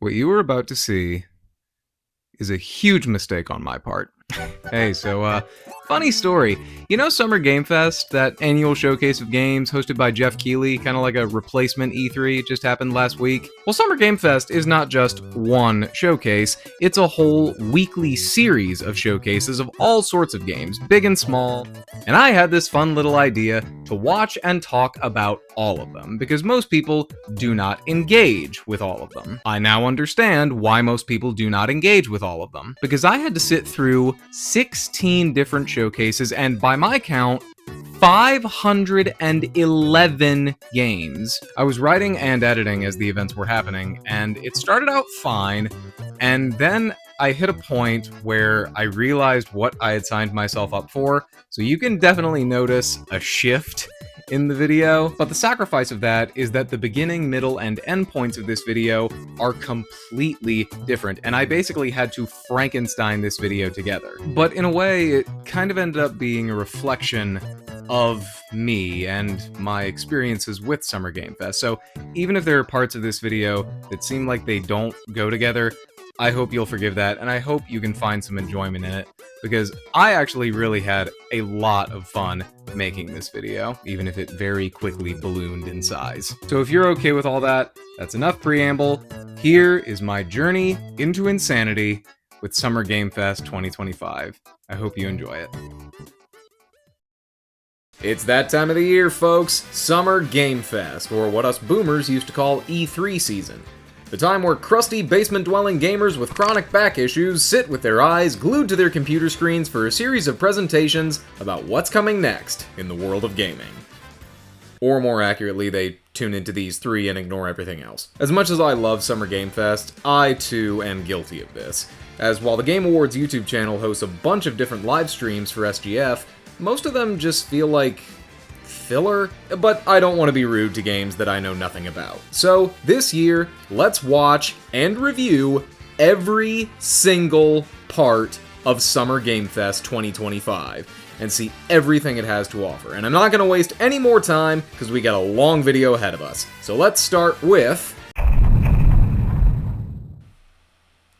What you are about to see is a huge mistake on my part. Hey, funny story. You know Summer Game Fest, that annual showcase of games hosted by Jeff Keighley, kind of like a replacement E3, just happened last week? Well, Summer Game Fest is not just one showcase, it's a whole weekly series of showcases of all sorts of games, big and small. And I had this fun little idea to watch and talk about all of them, because most people do not engage with all of them. I now understand why most people do not engage with all of them, because I had to sit through 16 different showcases, and by my count, 511 games. I was writing and editing as the events were happening, and it started out fine, and then I hit a point where I realized what I had signed myself up for, so you can definitely notice a shift in the video, but the sacrifice of that is that the beginning, middle, and end points of this video are completely different, and I basically had to Frankenstein this video together. But in a way, it kind of ended up being a reflection of me and my experiences with Summer Game Fest, so even if there are parts of this video that seem like they don't go together, I hope you'll forgive that, and I hope you can find some enjoyment in it, because I actually really had a lot of fun making this video, even if it very quickly ballooned in size. So if you're okay with all that, that's enough preamble. Here is my journey into insanity with Summer Game Fest 2025. I hope you enjoy it. It's that time of the year, folks. Summer Game Fest, or what us boomers used to call E3 season. The time where crusty, basement-dwelling gamers with chronic back issues sit with their eyes glued to their computer screens for a series of presentations about what's coming next in the world of gaming. Or more accurately, they tune into these three and ignore everything else. As much as I love Summer Game Fest, I too am guilty of this. As while the Game Awards YouTube channel hosts a bunch of different live streams for SGF, most of them just feel like filler, but I don't want to be rude to games that I know nothing about. So this year, let's watch and review every single part of Summer Game Fest 2025 and see everything it has to offer. And I'm not going to waste any more time because we got a long video ahead of us. So let's start with...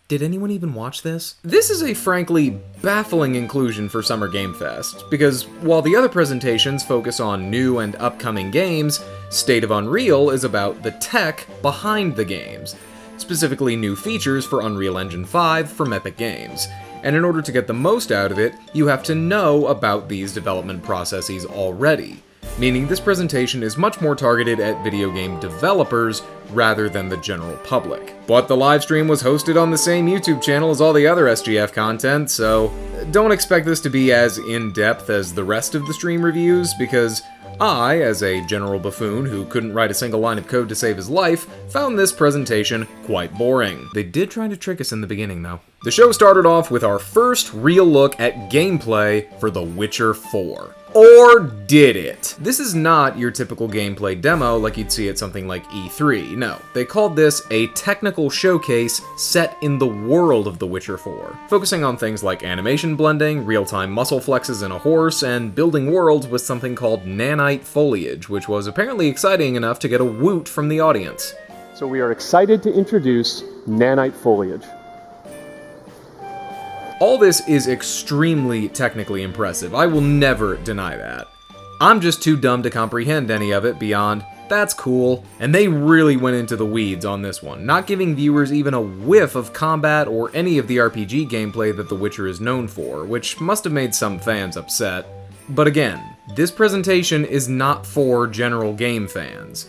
Did anyone even watch this? This is a frankly baffling inclusion for Summer Game Fest, because while the other presentations focus on new and upcoming games, State of Unreal is about the tech behind the games, specifically new features for Unreal Engine 5 from Epic Games. And in order to get the most out of it, you have to know about these development processes already, meaning this presentation is much more targeted at video game developers rather than the general public. But the livestream was hosted on the same YouTube channel as all the other SGF content, so don't expect this to be as in-depth as the rest of the stream reviews, because I, as a general buffoon who couldn't write a single line of code to save his life, found this presentation quite boring. They did try to trick us in the beginning, though. The show started off with our first real look at gameplay for The Witcher 4. Or did it? This is not your typical gameplay demo like you'd see at something like E3, no. They called this a technical showcase set in the world of The Witcher 4, focusing on things like animation blending, real-time muscle flexes in a horse, and building worlds with something called nanite foliage, which was apparently exciting enough to get a woot from the audience. So we are excited to introduce nanite foliage. All this is extremely technically impressive, I will never deny that. I'm just too dumb to comprehend any of it beyond, that's cool. And they really went into the weeds on this one, not giving viewers even a whiff of combat or any of the RPG gameplay that The Witcher is known for, which must have made some fans upset. But again, this presentation is not for general game fans.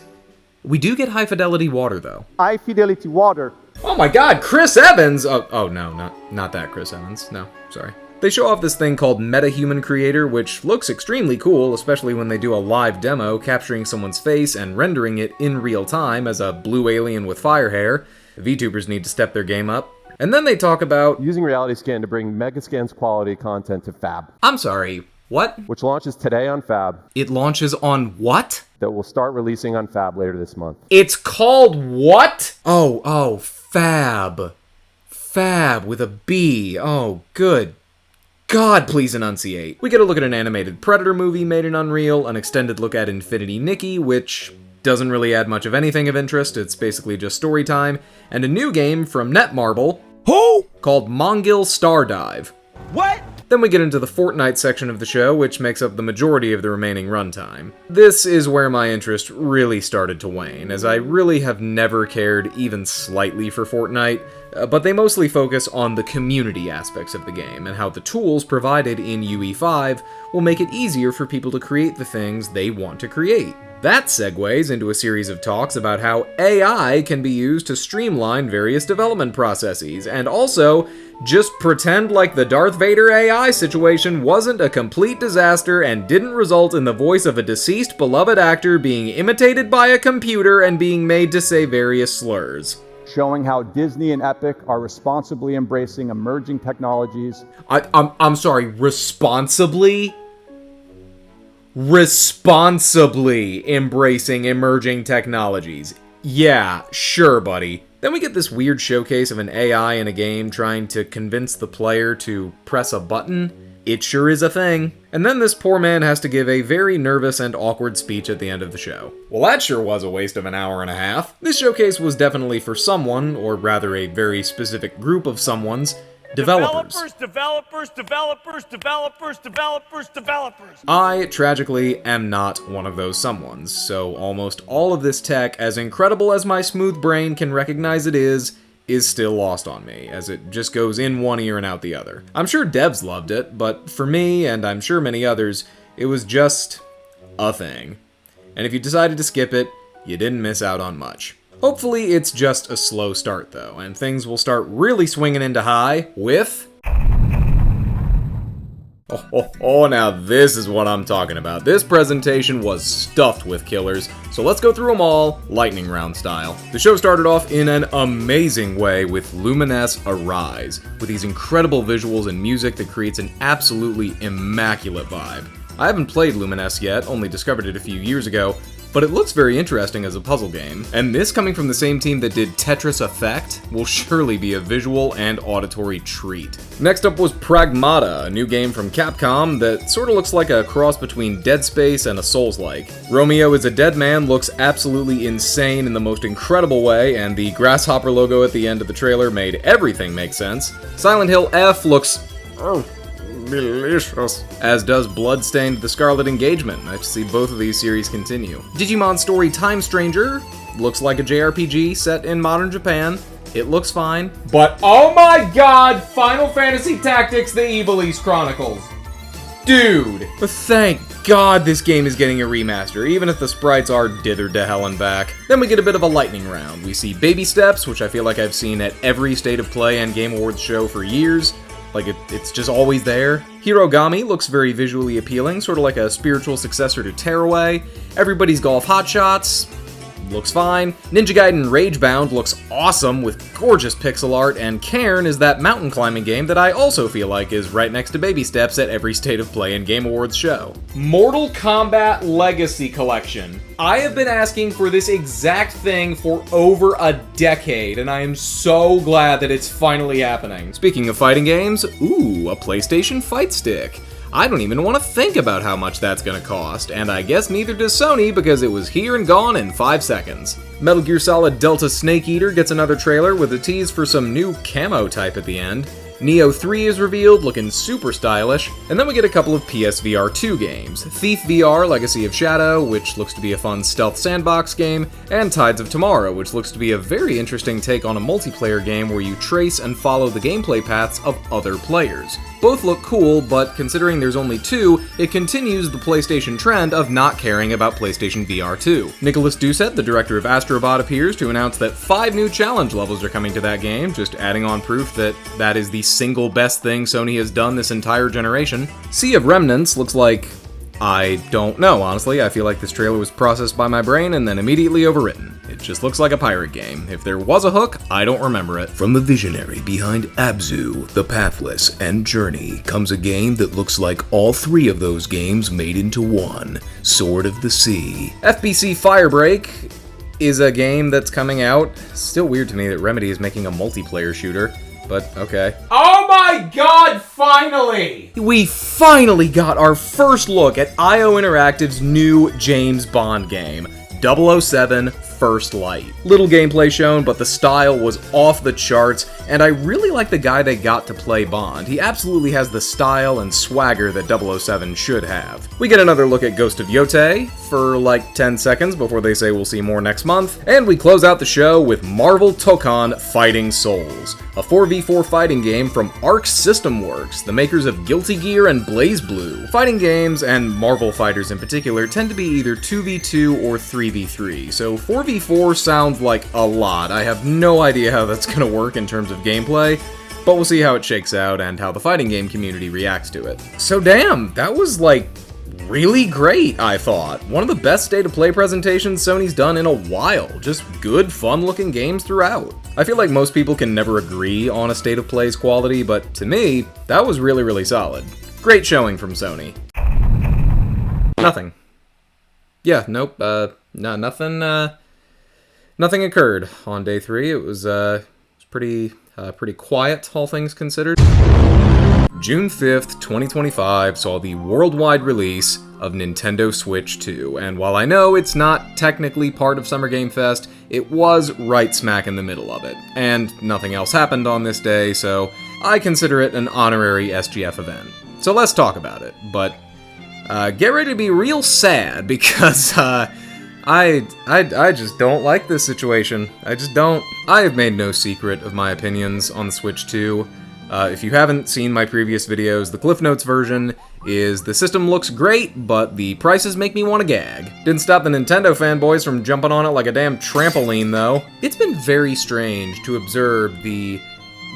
We do get high-fidelity water, though. High-fidelity water. Oh my god, Chris Evans! Oh no, not that Chris Evans. No, sorry. They show off this thing called MetaHuman Creator, which looks extremely cool, especially when they do a live demo, capturing someone's face and rendering it in real time as a blue alien with fire hair. VTubers need to step their game up. And then they talk about using Reality Scan to bring Megascan's quality content to Fab. I'm sorry, what? Which launches today on Fab. It launches on what? That will start releasing on Fab later this month. It's called what? Oh, Fab. Fab with a B. Oh, good God, please enunciate. We get a look at an animated Predator movie made in Unreal, an extended look at Infinity Nikki, which doesn't really add much of anything of interest, it's basically just story time, and a new game from Netmarble called Mongil Stardive. What? Then we get into the Fortnite section of the show, which makes up the majority of the remaining runtime. This is where my interest really started to wane, as I really have never cared even slightly for Fortnite, but they mostly focus on the community aspects of the game, and how the tools provided in UE5 will make it easier for people to create the things they want to create. That segues into a series of talks about how AI can be used to streamline various development processes, and also just pretend like the Darth Vader AI situation wasn't a complete disaster and didn't result in the voice of a deceased beloved actor being imitated by a computer and being made to say various slurs. Showing how Disney and Epic are responsibly embracing emerging technologies. I'm sorry, responsibly embracing emerging technologies. Yeah, sure, buddy. Then we get this weird showcase of an AI in a game trying to convince the player to press a button. It sure is a thing. And then this poor man has to give a very nervous and awkward speech at the end of the show. Well, that sure was a waste of an hour and a half. This showcase was definitely for someone, or rather a very specific group of someone's, developers. I, tragically, am not one of those someones, so almost all of this tech, as incredible as my smooth brain can recognize it is still lost on me, as it just goes in one ear and out the other. I'm sure devs loved it, but for me, and I'm sure many others, it was just a thing. And if you decided to skip it, you didn't miss out on much. Hopefully it's just a slow start though, and things will start really swinging into high with... now this is what I'm talking about. This presentation was stuffed with killers, so let's go through them all, lightning round style. The show started off in an amazing way with Lumines Arise, with these incredible visuals and music that creates an absolutely immaculate vibe. I haven't played Lumines yet, only discovered it a few years ago, but it looks very interesting as a puzzle game, and this coming from the same team that did Tetris Effect will surely be a visual and auditory treat. Next up was Pragmata, a new game from Capcom that sorta looks like a cross between Dead Space and a Souls-like. Romeo is a dead man, looks absolutely insane in the most incredible way, and the grasshopper logo at the end of the trailer made everything make sense. Silent Hill F looks... delicious. As does Bloodstained the Scarlet Engagement. Nice to see both of these series continue. Digimon Story Time Stranger looks like a JRPG set in modern Japan. It looks fine. But oh my god, Final Fantasy Tactics The Ivalice Chronicles. Dude! Thank god this game is getting a remaster, even if the sprites are dithered to hell and back. Then we get a bit of a lightning round. We see Baby Steps, which I feel like I've seen at every State of Play and Game Awards show for years. Like, it's just always there. Hirogami looks very visually appealing, sort of like a spiritual successor to Tearaway. Everybody's Golf Hotshots looks fine. Ninja Gaiden Ragebound looks awesome with gorgeous pixel art, and Cairn is that mountain climbing game that I also feel like is right next to Baby Steps at every State of Play and Game Awards show. Mortal Kombat Legacy Collection. I have been asking for this exact thing for over a decade, and I am so glad that it's finally happening. Speaking of fighting games, ooh, a PlayStation Fight Stick. I don't even want to think about how much that's gonna cost, and I guess neither does Sony because it was here and gone in 5 seconds. Metal Gear Solid Delta Snake Eater gets another trailer with a tease for some new camo type at the end. Neo 3 is revealed, looking super stylish, and then we get a couple of PSVR 2 games. Thief VR Legacy of Shadow, which looks to be a fun stealth sandbox game, and Tides of Tomorrow, which looks to be a very interesting take on a multiplayer game where you trace and follow the gameplay paths of other players. Both look cool, but considering there's only 2, it continues the PlayStation trend of not caring about PlayStation VR 2. Nicholas Doucette, the director of Astrobot, appears to announce that 5 new challenge levels are coming to that game, just adding on proof that that is the single best thing Sony has done this entire generation. Sea of Remnants looks like... I don't know, honestly. I feel like this trailer was processed by my brain and then immediately overwritten. It just looks like a pirate game. If there was a hook, I don't remember it. From the visionary behind Abzu, The Pathless, and Journey comes a game that looks like all 3 of those games made into one, Sword of the Sea. FBC Firebreak is a game that's coming out. Still weird to me that Remedy is making a multiplayer shooter, but okay. Oh my god, finally! We finally got our first look at IO Interactive's new James Bond game. 007 First Light. Little gameplay shown, but the style was off the charts, and I really like the guy they got to play Bond. He absolutely has the style and swagger that 007 should have. We get another look at Ghost of Yotei for like 10 seconds before they say we'll see more next month, and we close out the show with Marvel Tokon Fighting Souls, a 4v4 fighting game from Arc System Works, the makers of Guilty Gear and BlazBlue. Fighting games, and Marvel fighters in particular, tend to be either 2v2 or 3v3, so 4v4 sounds like a lot. I have no idea how that's gonna work in terms of gameplay, but we'll see how it shakes out and how the fighting game community reacts to it. So damn, that was like really great, I thought. One of the best state-of-play presentations Sony's done in a while. Just good, fun-looking games throughout. I feel like most people can never agree on a state-of-play's quality, but to me, that was really, really solid. Great showing from Sony. Nothing. Yeah, nope, nothing occurred on day 3. It was pretty quiet, all things considered. June 5th, 2025 saw the worldwide release of Nintendo Switch 2, and while I know it's not technically part of Summer Game Fest, it was right smack in the middle of it, and nothing else happened on this day, so I consider it an honorary SGF event. So let's talk about it, but get ready to be real sad, because I just don't like this situation. I just don't. I have made no secret of my opinions on the Switch 2. If you haven't seen my previous videos, the Cliff Notes version is the system looks great, but the prices make me want to gag. Didn't stop the Nintendo fanboys from jumping on it like a damn trampoline, though. It's been very strange to observe the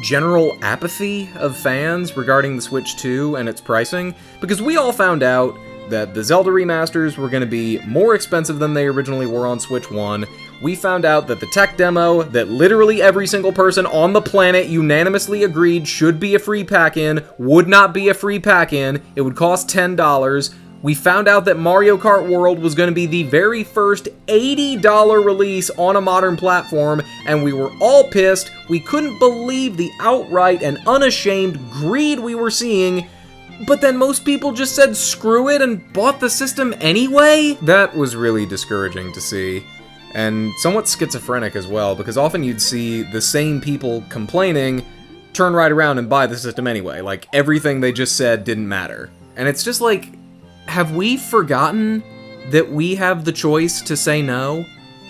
general apathy of fans regarding the Switch 2 and its pricing, because we all found out that the Zelda remasters were going to be more expensive than they originally were on Switch 1. We found out that the tech demo that literally every single person on the planet unanimously agreed should be a free pack-in would not be a free pack-in. It would cost $10. We found out that Mario Kart World was going to be the very first $80 release on a modern platform, and we were all pissed. We couldn't believe the outright and unashamed greed we were seeing. But then most people just said screw it and bought the system anyway? That was really discouraging to see, and somewhat schizophrenic as well, because often you'd see the same people complaining turn right around and buy the system anyway, like everything they just said didn't matter. And it's just like, have we forgotten that we have the choice to say no?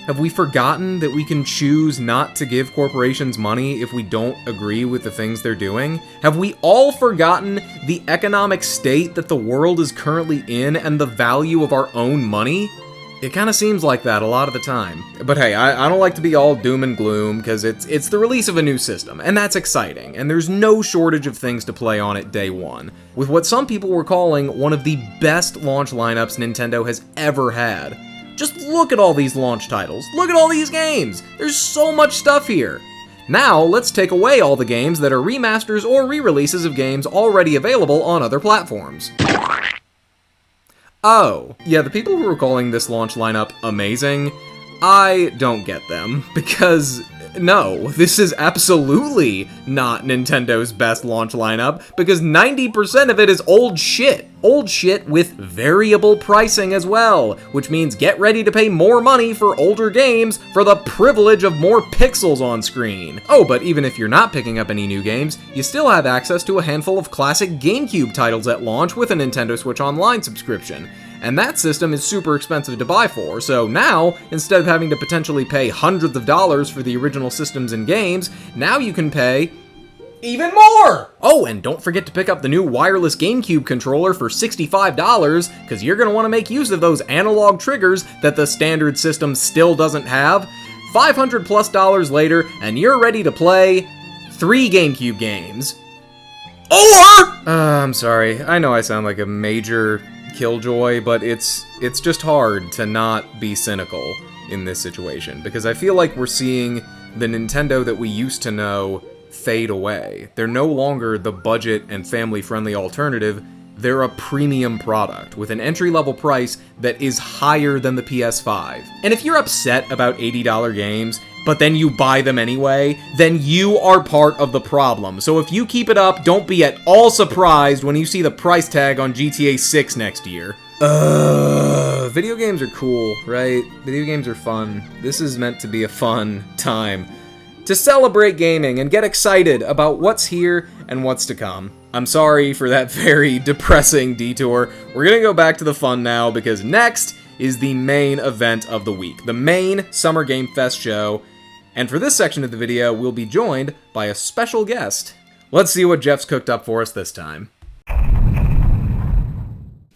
Have we forgotten that we can choose not to give corporations money if we don't agree with the things they're doing? Have we all forgotten the economic state that the world is currently in and the value of our own money? It kind of seems like that a lot of the time. But hey, I don't like to be all doom and gloom, because it's the release of a new system, and that's exciting, and there's no shortage of things to play on it day one, with what some people were calling one of the best launch lineups Nintendo has ever had. Just look at all these launch titles. Look at all these games. There's so much stuff here. Now, let's take away all the games that are remasters or re-releases of games already available on other platforms. Oh, yeah, the people who were calling this launch lineup amazing, I don't get them, because no, this is absolutely not Nintendo's best launch lineup, because 90% of it is old shit. Old shit with variable pricing as well, which means get ready to pay more money for older games for the privilege of more pixels on screen. Oh, but even if you're not picking up any new games, you still have access to a handful of classic GameCube titles at launch with a Nintendo Switch Online subscription. And that system is super expensive to buy for, so now, instead of having to potentially pay hundreds of dollars for the original systems and games, now you can pay even more! Oh, and don't forget to pick up the new wireless GameCube controller for $65, because you're going to want to make use of those analog triggers that the standard system still doesn't have. $500+ later, and you're ready to play 3 GameCube games. Or! I'm sorry, I know I sound like a major killjoy, but it's just hard to not be cynical in this situation, because I feel like we're seeing the Nintendo that we used to know fade away. They're no longer the budget and family-friendly alternative, they're a premium product with an entry-level price that is higher than the PS5. And if you're upset about $80 games, but then you buy them anyway, then you are part of the problem. So if you keep it up, don't be at all surprised when you see the price tag on GTA 6 next year. Video games are cool, right? Video games are fun. This is meant to be a fun time to celebrate gaming and get excited about what's here and what's to come. I'm sorry for that very depressing detour. We're gonna go back to the fun now because next is the main event of the week, the main Summer Game Fest show. And for this section of the video, we'll be joined by a special guest. Let's see what Jeff's cooked up for us this time.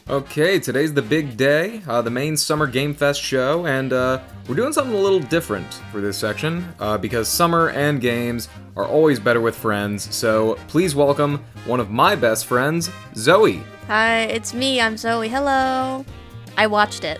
Okay, today's the big day, the main Summer Game Fest show, and we're doing something a little different for this section, because summer and games are always better with friends, so please welcome one of my best friends, Zoe. Hi, it's me, I'm Zoe, hello. I watched it.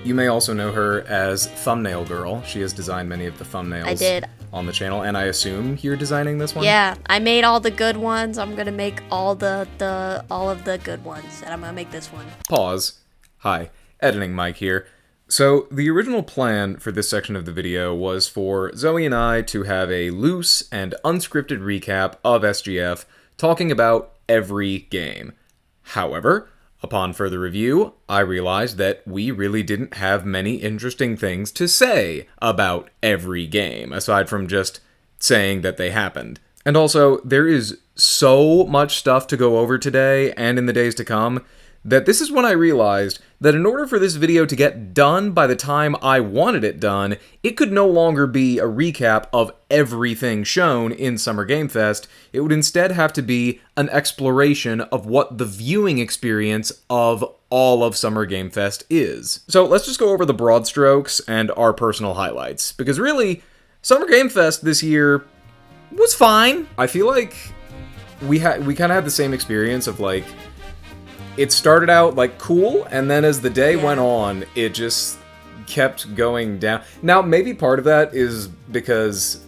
You may also know her as Thumbnail Girl. She has designed many of the thumbnails I did. On the channel, and I assume you're designing this one? Yeah, I made all the good ones. I'm gonna make all of the good ones, and I'm gonna make this one. Pause. Hi, editing Mike here. So, the original plan for this section of the video was for Zoe and I to have a loose and unscripted recap of SGF, talking about every game. However, upon further review, I realized that we really didn't have many interesting things to say about every game, aside from just saying that they happened. And also, there is so much stuff to go over today and in the days to come, that this is when I realized that in order for this video to get done by the time I wanted it done, it could no longer be a recap of everything shown in Summer Game Fest. It would instead have to be an exploration of what the viewing experience of all of Summer Game Fest is. So let's just go over the broad strokes and our personal highlights, because really, Summer Game Fest this year was fine. I feel like we kind of had the same experience of like, it started out like cool, and then as the day went on, it just kept going down. Now, maybe part of that is because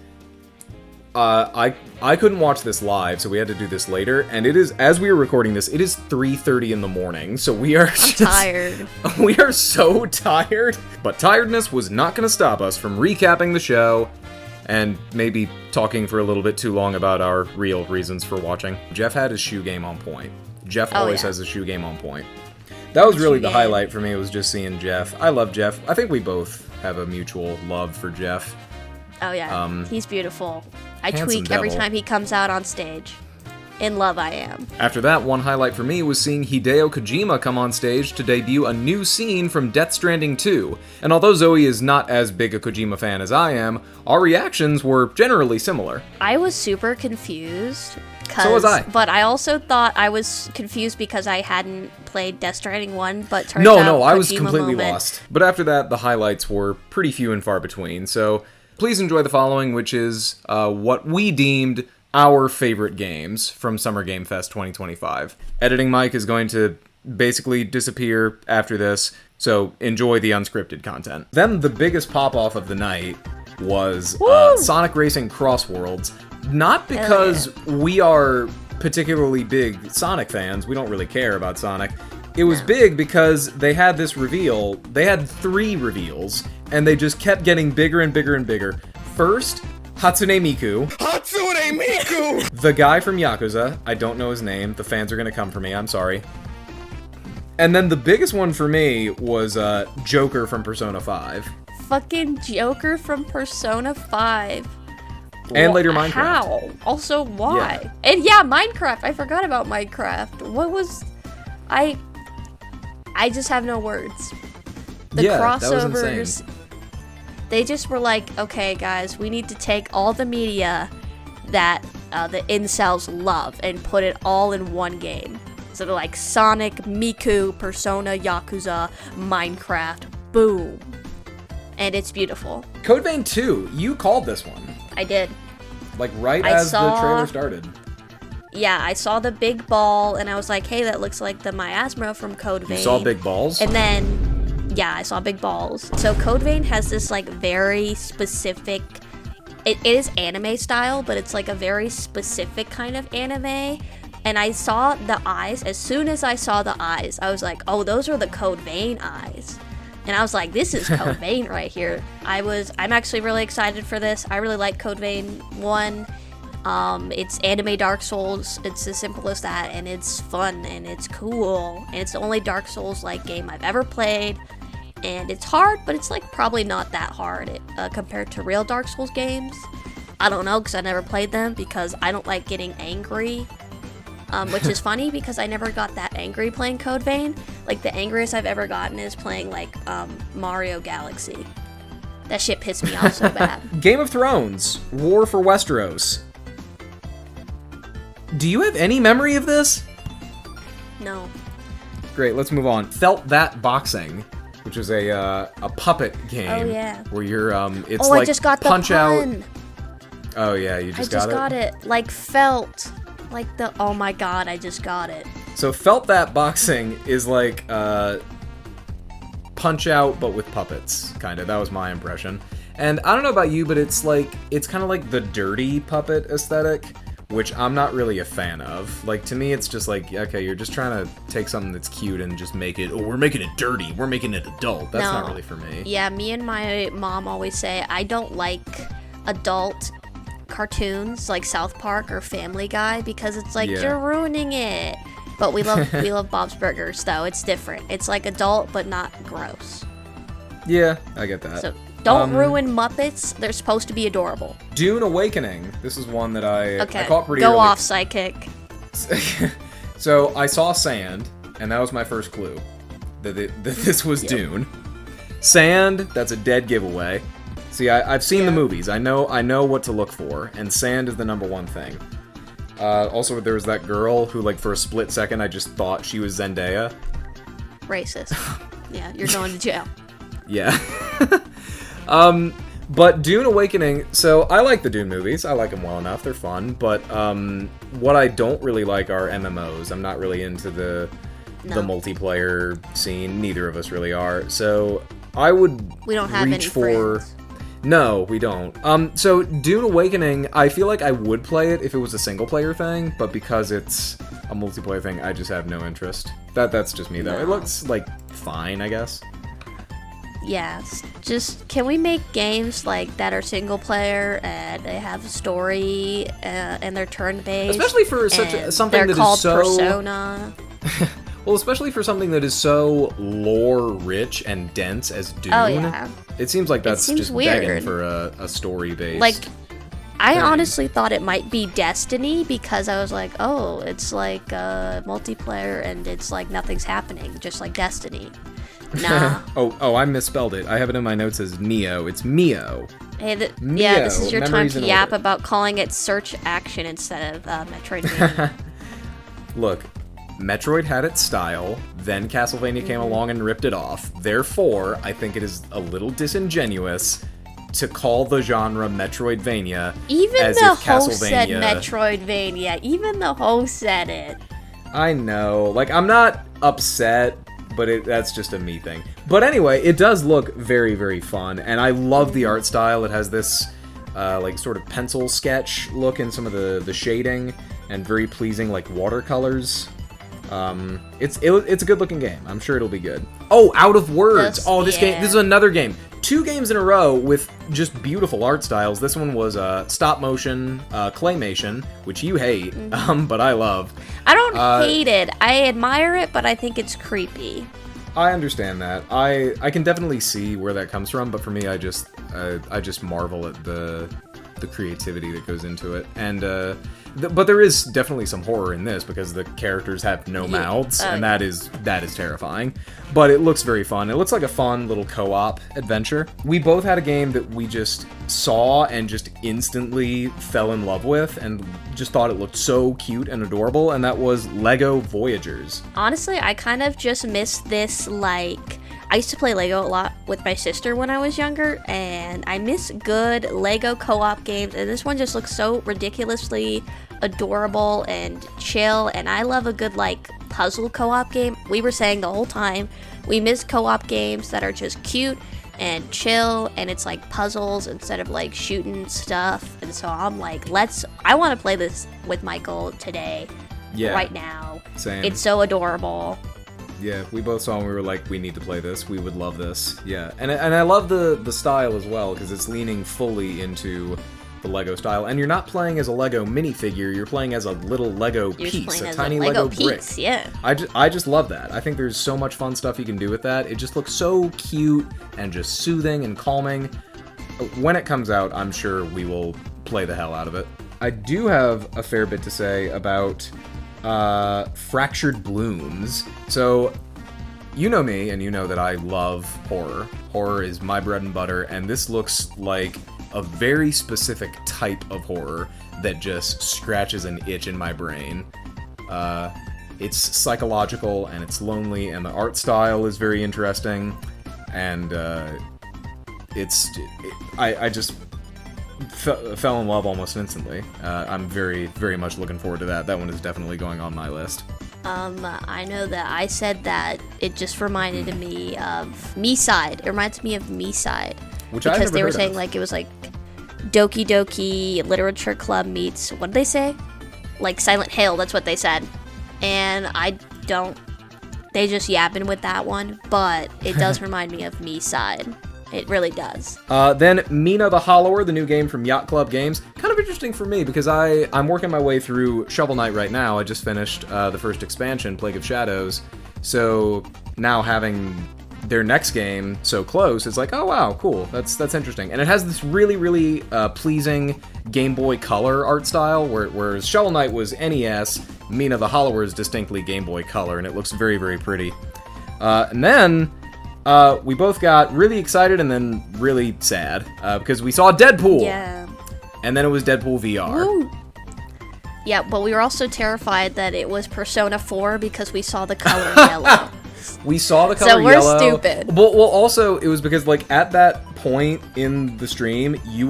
I couldn't watch this live, so we had to do this later. And it is, as we were recording this, it is 3:30 in the morning, so we are tired. We are so tired. But tiredness was not going to stop us from recapping the show and maybe talking for a little bit too long about our real reasons for watching. Jeff had his shoe game on point. Jeff always has a shoe game on point. That was really the highlight for me, was just seeing Jeff. I love Jeff. I think we both have a mutual love for Jeff. Oh yeah, he's beautiful. I tweak devil. every time he comes out on stage. In love I am. After that, one highlight for me was seeing Hideo Kojima come on stage to debut a new scene from Death Stranding 2. And although Zoe is not as big a Kojima fan as I am, our reactions were generally similar. I was super confused. So was I. But I also thought I was confused because I hadn't played Death Stranding 1, but turns out No, I was Kojima completely moment. lost. But after that, the highlights were pretty few and far between, so please enjoy the following, which is what we deemed our favorite games from Summer Game Fest 2025. Editing Mike is going to basically disappear after this, so enjoy the unscripted content. Then the biggest pop-off of the night was Sonic Racing Cross Worlds. Not because we are particularly big Sonic fans, we don't really care about Sonic. It was big because they had this reveal, they had 3 reveals, and they just kept getting bigger and bigger and bigger. First, Hatsune Miku. Hatsune Miku! The guy from Yakuza. I don't know his name. The fans are gonna come for me. I'm sorry. And then the biggest one for me was Joker from Persona 5. Fucking Joker from Persona 5. And later Minecraft. How? Also, why? Yeah. And yeah, Minecraft. I forgot about Minecraft. What was... I just have no words. The crossovers... That was insane. They just were like, okay, guys, we need to take all the media that the incels love and put it all in one game. So they're like Sonic, Miku, Persona, Yakuza, Minecraft, boom. And it's beautiful. Code Vein 2, you called this one. I did. Like right as the trailer started. Yeah, I saw the big ball and I was like, hey, that looks like the miasma from Code Vein. You saw big balls? And then, yeah, I saw big balls. So Code Vein has this like very specific, it is anime style, but it's like a very specific kind of anime. And I saw the eyes. As soon as I saw the eyes, I was like, oh, those are the Code Vein eyes. And I was like, this is Code Vein right here. I'm actually really excited for this. I really like Code Vein 1. It's anime Dark Souls. It's as simple as that, and it's fun, and it's cool. And it's the only Dark Souls-like game I've ever played. and it's hard, but it's like probably not that hard compared to real Dark Souls games. I don't know, because I never played them, because I don't like getting angry. Which is funny, because I never got that angry playing Code Vein. Like, the angriest I've ever gotten is playing, like, Mario Galaxy. That shit pissed me off so bad. Game of Thrones, War for Westeros. Do you have any memory of this? No. Great, let's move on. Felt That Boxing, which is a puppet game. Oh, yeah. Where you're, it's Oh, like I just got the punch pun. out. Oh, yeah, you just I just got it. Like, felt. Like the, oh my god, I just got it. So Felt That Boxing is like Punch Out, but with puppets, kind of. That was my impression. And I don't know about you, but it's kind of like the dirty puppet aesthetic, which I'm not really a fan of. Like, to me, it's just like, okay, you're just trying to take something that's cute and just make it, oh, we're making it dirty, we're making it adult. That's not really for me. Yeah, me and my mom always say, I don't like adult cartoons like South Park or Family Guy, because it's like, you're ruining it. But we love Bob's Burgers, though. It's different. It's like adult but not gross. Yeah, I get that. So don't ruin Muppets. They're supposed to be adorable. Dune Awakening. This is one that I Okay, caught pretty go early. off, Psychic. So I saw sand, and that was my first clue that this was Dune. Sand, that's a dead giveaway. See, I've seen the movies. I know what to look for, and sand is the number one thing. Also, there was that girl who, like, for a split second, I just thought she was Zendaya. Racist. Yeah, you're going to jail. Yeah. But Dune Awakening, so I like the Dune movies. I like them well enough. They're fun. But what I don't really like are MMOs. I'm not really into the multiplayer scene. Neither of us really are. So I would We don't have reach any for... friends. No, we don't. So Dune Awakening, I feel like I would play it if it was a single-player thing, but because it's a multiplayer thing, I just have no interest. That's just me, though. No. It looks, like, fine, I guess. Yeah, just, can we make games like that are single player and they have a story and they're turn-based? Especially for something that is called so... Persona. Well, especially for something that is so lore-rich and dense as Dune. Oh, yeah. It seems like that's just weird. begging for a story-based... Like, I thing. honestly thought it might be Destiny, because I was like, oh, it's like multiplayer and it's like nothing's happening, just like Destiny. Nah. oh, I misspelled it. I have it in my notes as Neo. It's Mio. Hey, Mio, yeah, this is your time memories to in yap order. about calling it search action instead of Metroidvania. Look, Metroid had its style, then Castlevania came along and ripped it off. Therefore, I think it is a little disingenuous to call the genre Metroidvania Even as the if host said Castlevania... Metroidvania. Even the host said it. I know. Like, I'm not upset, but that's just a me thing. But anyway, it does look very, very fun, and I love the art style. It has this, like, sort of pencil sketch look in some of the shading, and very pleasing, like, watercolors. It's a good-looking game. I'm sure it'll be good. Oh, Out of Words! This game, this is another game. 2 games in a row with just beautiful art styles. This one was stop-motion claymation, which you hate, but I love. I don't hate it. I admire it, but I think it's creepy. I understand that. I can definitely see where that comes from, but for me, I just marvel at the creativity that goes into it, and but there is definitely some horror in this because the characters have no mouths, and that is terrifying. But it looks very fun. It looks like a fun little co-op adventure. We both had a game that we just saw and just instantly fell in love with, and just thought it looked so cute and adorable, and that was Lego Voyagers. Honestly, I kind of just miss this, like... I used to play Lego a lot with my sister when I was younger, and I miss good Lego co-op games, and this one just looks so ridiculously adorable and chill, and I love a good, like, puzzle co-op game. We were saying the whole time, we miss co-op games that are just cute and chill, and it's like puzzles instead of, like, shooting stuff, and so I'm like, I want to play this with Michael today, right now. Same. It's so adorable. Yeah, we both saw and we were like, we need to play this. We would love this. Yeah, and I love the style as well, because it's leaning fully into the Lego style, and you're not playing as a Lego minifigure, you're playing as a little Lego piece, a tiny Lego brick. Yeah. I just love that. I think there's so much fun stuff you can do with that. It just looks so cute and just soothing and calming. When it comes out, I'm sure we will play the hell out of it. I do have a fair bit to say about Fractured Blooms. So, you know me, and you know that I love horror. Horror is my bread and butter, and this looks like a very specific type of horror that just scratches an itch in my brain. It's psychological, and it's lonely, and the art style is very interesting, and I just fell in love almost instantly. I'm very, very much looking forward to that. That one is definitely going on my list. I know that I said that it just reminded me of Me-Side. It reminds me of Me-Side. Which I've because never they were heard saying of. like it was like Doki Doki Literature Club meets, what did they say? Like Silent Hill, that's what they said. And they just yapping with that one, but it does remind me of Me-Side. It really does. Then Mina the Hollower, the new game from Yacht Club Games. Kind of interesting for me because I'm working my way through Shovel Knight right now. I just finished the first expansion, Plague of Shadows. So now having their next game so close, it's like, oh wow, cool. That's interesting. And it has this really, really pleasing Game Boy Color art style, whereas Shovel Knight was NES, Mina the Hollower is distinctly Game Boy Color, and it looks very, very pretty. And then we both got really excited and then really sad because we saw Deadpool. Yeah. And then it was Deadpool VR. Woo. Yeah, but we were also terrified that it was Persona 4 because we saw the color yellow. We saw the color So we're yellow. stupid. Well, also it was because like at that point in the stream, we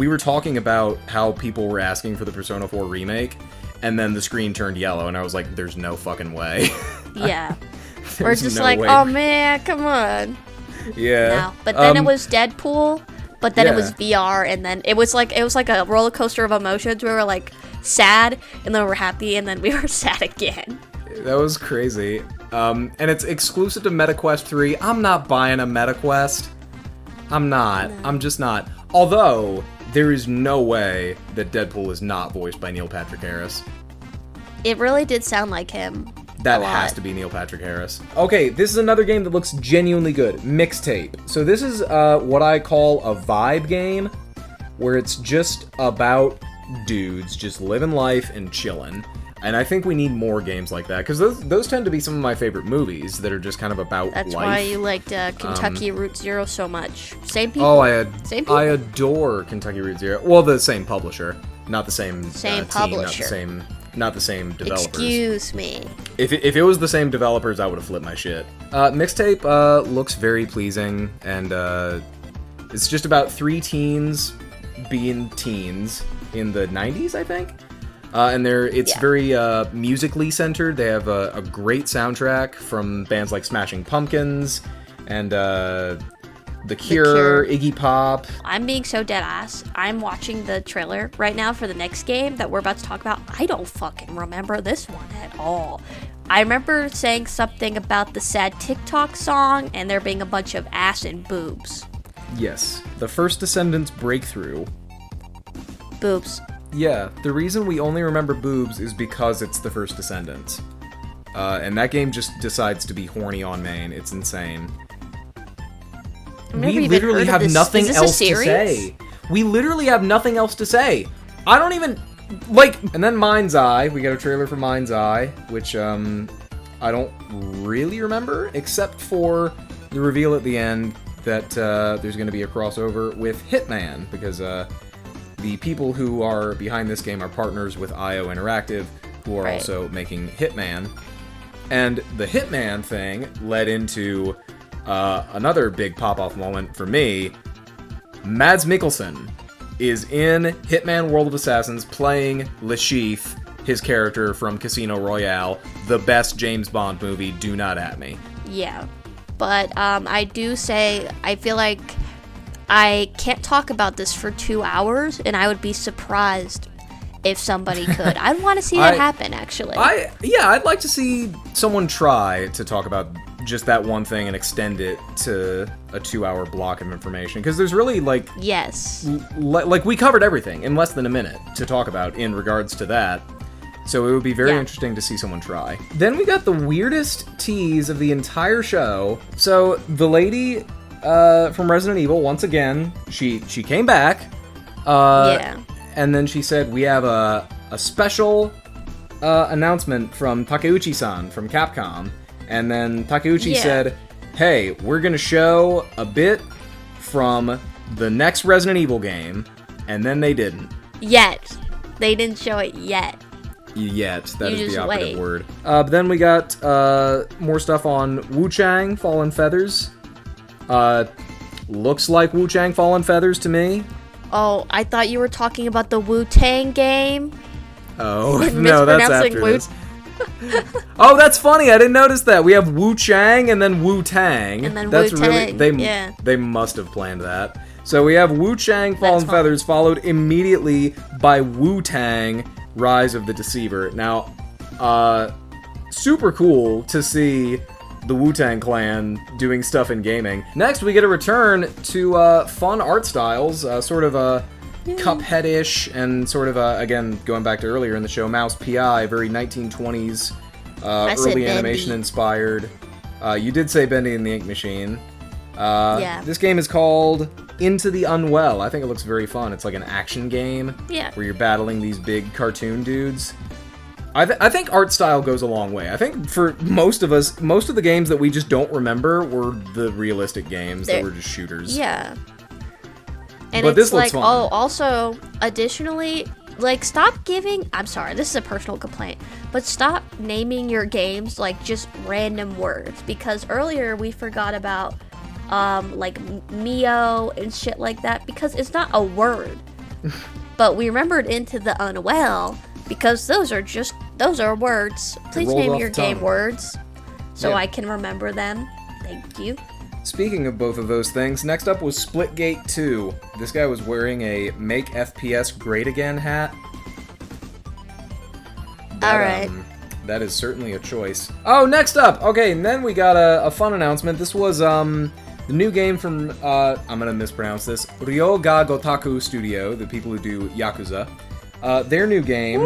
were talking about how people were asking for the Persona 4 remake, and then the screen turned yellow, and I was like, "There's no fucking way." Yeah. We're There's just no like, way. oh man, come on. Yeah. No. But then it was Deadpool, but then it was yeah. VR, and then it was like a roller coaster of emotions. We were like sad, and then we were happy, and then we were sad again. That was crazy. And it's exclusive to MetaQuest 3. I'm not buying a MetaQuest. I'm not. No. I'm just not. Although, there is no way that Deadpool is not voiced by Neil Patrick Harris. It really did sound like him. That a has lot. to be Neil Patrick Harris. Okay, this is another game that looks genuinely good. Mixtape. So this is what I call a vibe game, where it's just about dudes just living life and chilling. And I think we need more games like that, because those tend to be some of my favorite movies that are just kind of about That's life. why you liked Kentucky Route Zero so much. Same people. Oh, Same people. I adore Kentucky Route Zero. Well, the same publisher, not the same Same team, publisher. not the same developers. Excuse me. If it was the same developers, I would have flipped my shit. Mixtape looks very pleasing, and it's just about three teens being teens in the 90s, I think. And it's very musically centered. They have a great soundtrack from bands like Smashing Pumpkins and The Cure, Iggy Pop. I'm being so dead ass. I'm watching the trailer right now for the next game that we're about to talk about. I don't fucking remember this one at all. I remember saying something about the sad TikTok song and there being a bunch of ass and boobs. Yes, the First Descendants breakthrough. Boobs. Yeah, the reason we only remember boobs is because it's the First Descendants. And that game just decides to be horny on main. It's insane. We literally have nothing else to say. We literally have nothing else to say. I don't even... Like... And then Mind's Eye. We got a trailer for Mind's Eye, which, I don't really remember, except for the reveal at the end that there's going to be a crossover with Hitman, because the people who are behind this game are partners with IO Interactive, who are also making Hitman. And the Hitman thing led into another big pop-off moment for me. Mads Mikkelsen is in Hitman World of Assassins playing Le Chiffre, his character from Casino Royale, the best James Bond movie, do not at me. Yeah. But I do say, I feel like I can't talk about this for 2 hours, and I would be surprised if somebody could. I'd want to see that happen, actually. I'd like to see someone try to talk about just that one thing and extend it to a 2-hour block of information, because there's really like like we covered everything in less than a minute to talk about in regards to that. So it would be very interesting to see someone try. Then we got the weirdest tease of the entire show. So the lady from Resident Evil, once again, she came back. And then she said, we have a special announcement from Takeuchi-san from Capcom. And then Takeuchi said, hey, we're going to show a bit from the next Resident Evil game. And then they didn't. Yet. They didn't show it yet. That is the operative word. But then we got more stuff on Wu-Chang Fallen Feathers. Looks like Wu-Chang Fallen Feathers to me. Oh, I thought you were talking about the Wu-Tang game. Oh, no, that's after this. Oh, that's funny. I didn't notice that. We have Wu-Chang and then Wu-Tang. And then that's Wu-Tang. Really, they must have planned that. So we have Wu-Chang Fallen Feathers followed immediately by Wu-Tang Rise of the Deceiver. Now, super cool to see the Wu-Tang Clan doing stuff in gaming. Next, we get a return to fun art styles, sort of a Cuphead-ish, and sort of, again, going back to earlier in the show, Mouse P.I., very 1920s, early animation-inspired. You did say Bendy and the Ink Machine. This game is called Into the Unwell. I think it looks very fun. It's like an action game where you're battling these big cartoon dudes. I think art style goes a long way. I think for most of us, most of the games that we just don't remember were the realistic games that were just shooters. Yeah. And but it's this like, looks fun. Also, additionally, like, stop giving, I'm sorry, this is a personal complaint, but stop naming your games like just random words, because earlier we forgot about like Mio and shit like that, because it's not a word. But we remembered Into the Unwell because those are words. Please name your game words so I can remember them. Thank you. Speaking of both of those things, next up was Splitgate 2. This guy was wearing a Make FPS Great Again hat. Alright. That is certainly a choice. Oh, next up! Okay, and then we got a fun announcement. This was the new game from, I'm gonna mispronounce this, Ryoga Gotaku Studio, the people who do Yakuza. Their new game,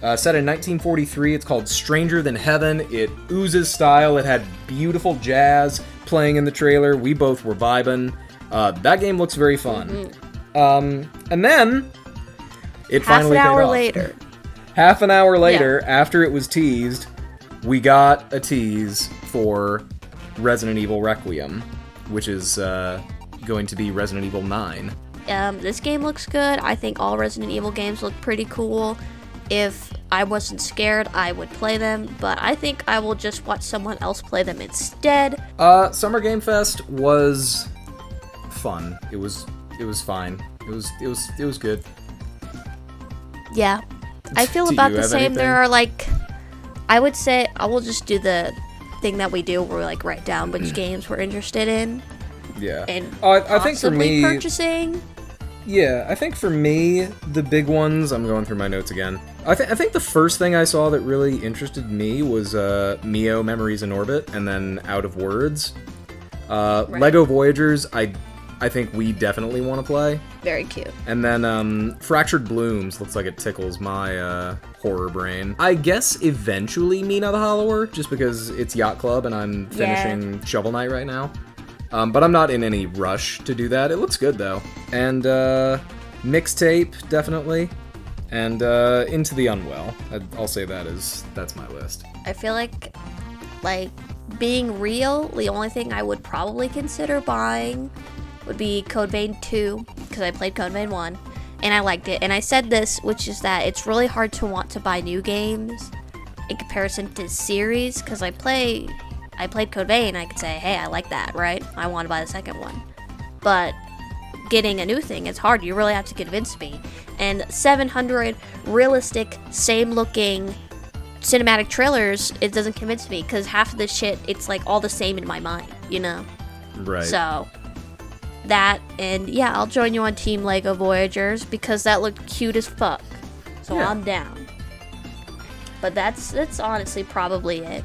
set in 1943, it's called Stranger Than Heaven. It oozes style, it had beautiful jazz playing in the trailer. We both were vibing. That game looks very fun. And then, it finally paid off. Half an hour later, after it was teased, we got a tease for Resident Evil Requiem, which is going to be Resident Evil 9. This game looks good. I think all Resident Evil games look pretty cool. If I wasn't scared, I would play them, but I think I will just watch someone else play them instead. Summer Game Fest was fun. It was fine. It was good. Yeah. I feel about the same. Anything? There are like, I would say, I will just do the thing that we do where we like write down which games we're interested in. Yeah. And I think for me, purchasing. Yeah, I think for me, the big ones, I'm going through my notes again. I think the first thing I saw that really interested me was Mio Memories in Orbit, and then Out of Words. Right. Lego Voyagers, I think we definitely want to play. Very cute. And then Fractured Blooms looks like it tickles my horror brain. I guess eventually Mina the Hollower, just because it's Yacht Club and I'm finishing Shovel Knight right now. But I'm not in any rush to do that. It looks good, though. And Mixtape, definitely. And Into the Unwell. I'll say that's my list. I feel like being real, the only thing I would probably consider buying would be Code Vein 2, because I played Code Vein 1, and I liked it. And I said this, which is that it's really hard to want to buy new games in comparison to series, because I played Code Vein, I could say, hey, I like that, right? I want to buy the second one. But getting a new thing, it's hard. You really have to convince me. And 700 realistic, same-looking cinematic trailers, it doesn't convince me, because half of the shit, it's like all the same in my mind, you know? Right. So, that, and yeah, I'll join you on Team Lego Voyagers, because that looked cute as fuck. so Yeah. I'm down. But that's honestly probably it.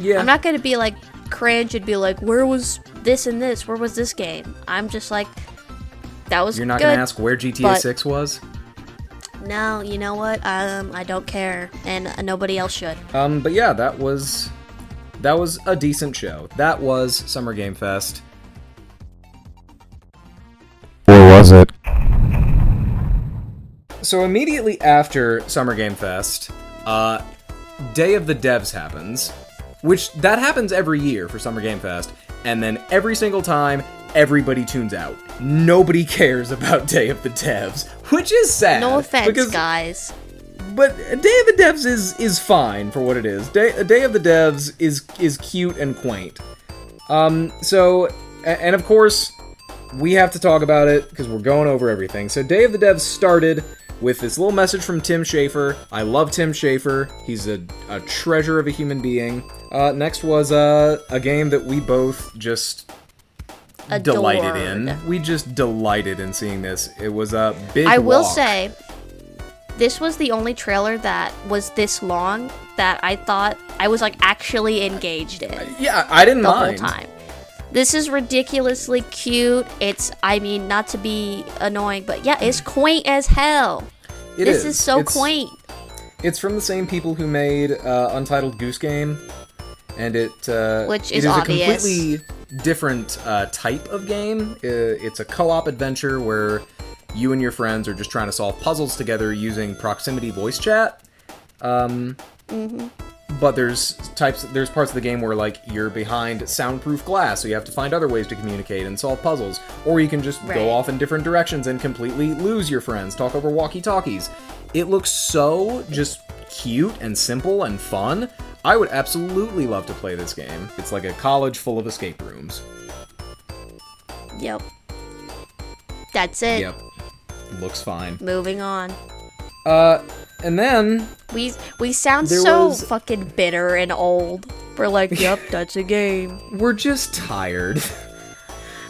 Yeah. I'm not gonna be like cringe and be like, where was this and this? Where was this game? I'm just like, that was You're not good, gonna ask where GTA but 6 was? No, you know what? I don't care, and nobody else should. But yeah, that was a decent show. That was Summer Game Fest. Or was it? So immediately after Summer Game Fest, Day of the Devs happens, which that happens every year for Summer Game Fest, and then every single time, everybody tunes out. Nobody cares about Day of the Devs, which is sad. No offense, because, guys. But Day of the Devs is fine for what it is. Day of the Devs is cute and quaint. So, and of course, we have to talk about it because we're going over everything. So Day of the Devs started with this little message from Tim Schafer. I love Tim Schafer. He's a treasure of a human being. Next was a game that we both just delighted in. We just delighted in seeing this. It was a big I will walk. say, this was the only trailer that was this long that I thought I was like actually engaged in Yeah, I didn't the mind. whole time. This is ridiculously cute. It's, I mean, not to be annoying, but yeah, it's quaint as hell. This is so quaint. It's from the same people who made Untitled Goose Game, and Which it is is obvious. a completely different type of game. It's a co-op adventure where you and your friends are just trying to solve puzzles together using proximity voice chat. But there's parts of the game where like you're behind soundproof glass, so you have to find other ways to communicate and solve puzzles, or you can just Right. go off in different directions and completely lose your friends, talk over walkie-talkies. It looks so just cute and simple and fun. I would absolutely love to play this game. It's like a college full of escape rooms. Yep. That's it. Yep. Looks fine. Moving on. And then We sound There so was- fucking bitter and old. We're like, yep, that's a game. we're just tired.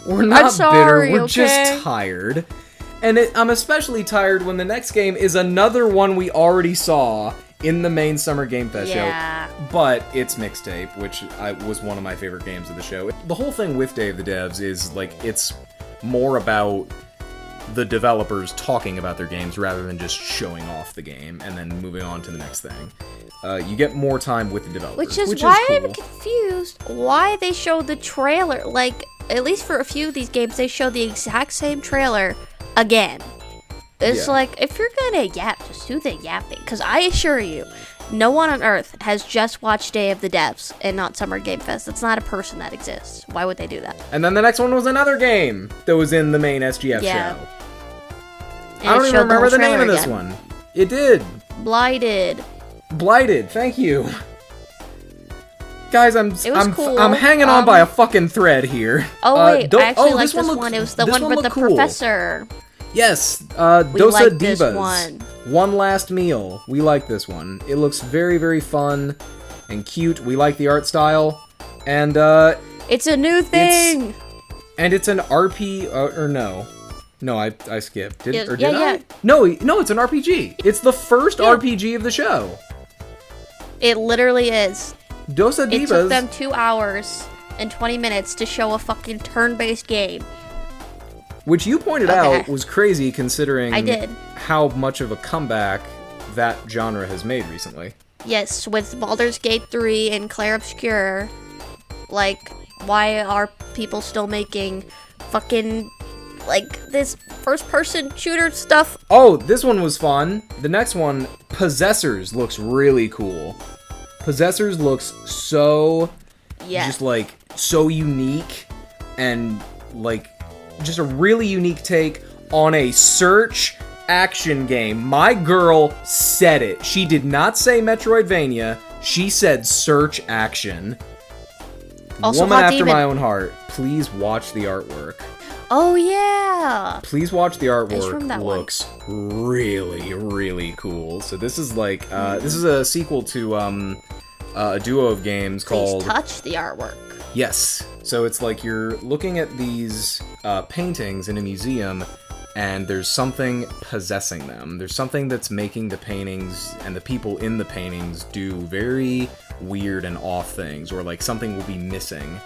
We're not sorry, bitter, we're okay? just tired. And I'm especially tired when the next game is another one we already saw in the main Summer Game Fest Yeah. show. But it's Mixtape, which was one of my favorite games of the show. The whole thing with Day of the Devs is, like, it's more about the developers talking about their games rather than just showing off the game and then moving on to the next thing. You get more time with the developers, Which is why cool. I'm confused why they showed the trailer. Like, at least for a few of these games, they show the exact same trailer again. It's Yeah. like, if you're gonna yap, just do the yapping. Because I assure you, no one on Earth has just watched Day of the Devs and not Summer Game Fest. It's not a person that exists. Why would they do that? And then the next one was another game that was in the main SGF Yeah. show. And I don't it even showed remember whole the name trailer of this again. one. It did. Blighted. Blighted. Thank you. Guys, I'm cool. I'm hanging on by a fucking thread here. Oh wait, I actually like this looked- one. It was the this one with the looked cool. professor. Yes, We Dosa like this Divas. one. One Last Meal. We like this one. It looks very, very fun and cute. We like the art style. And It's a new thing. it's an RP or no. No, I skipped. Did Yeah, or yeah, did yeah. I? No, it's an RPG. It's the first Yeah. RPG of the show. It literally is. Dosa It took them Divas. 2 hours and 20 minutes to show a fucking turn-based game. Which you pointed Okay. out was crazy considering I did. how much of a comeback that genre has made recently. Yes, with Baldur's Gate 3 and Clair Obscur. Like, why are people still making fucking, like, this first-person shooter stuff? Oh, this one was fun. The next one, Possessors, looks really cool. Possessors looks so Yeah. just like so unique and like just a really unique take on a search action game. My girl said it. She did not say Metroidvania. She said search action. Also, Woman Hot after Demon. my own heart. Please watch the artwork. Oh, yeah. Please watch the artwork. from that one. Looks really, really cool. So this is like this is a sequel to a duo of games Please called touch the artwork. Yes. So it's like you're looking at these paintings in a museum, and there's something possessing them. There's something that's making the paintings and the people in the paintings do very weird and off things, or like something will be missing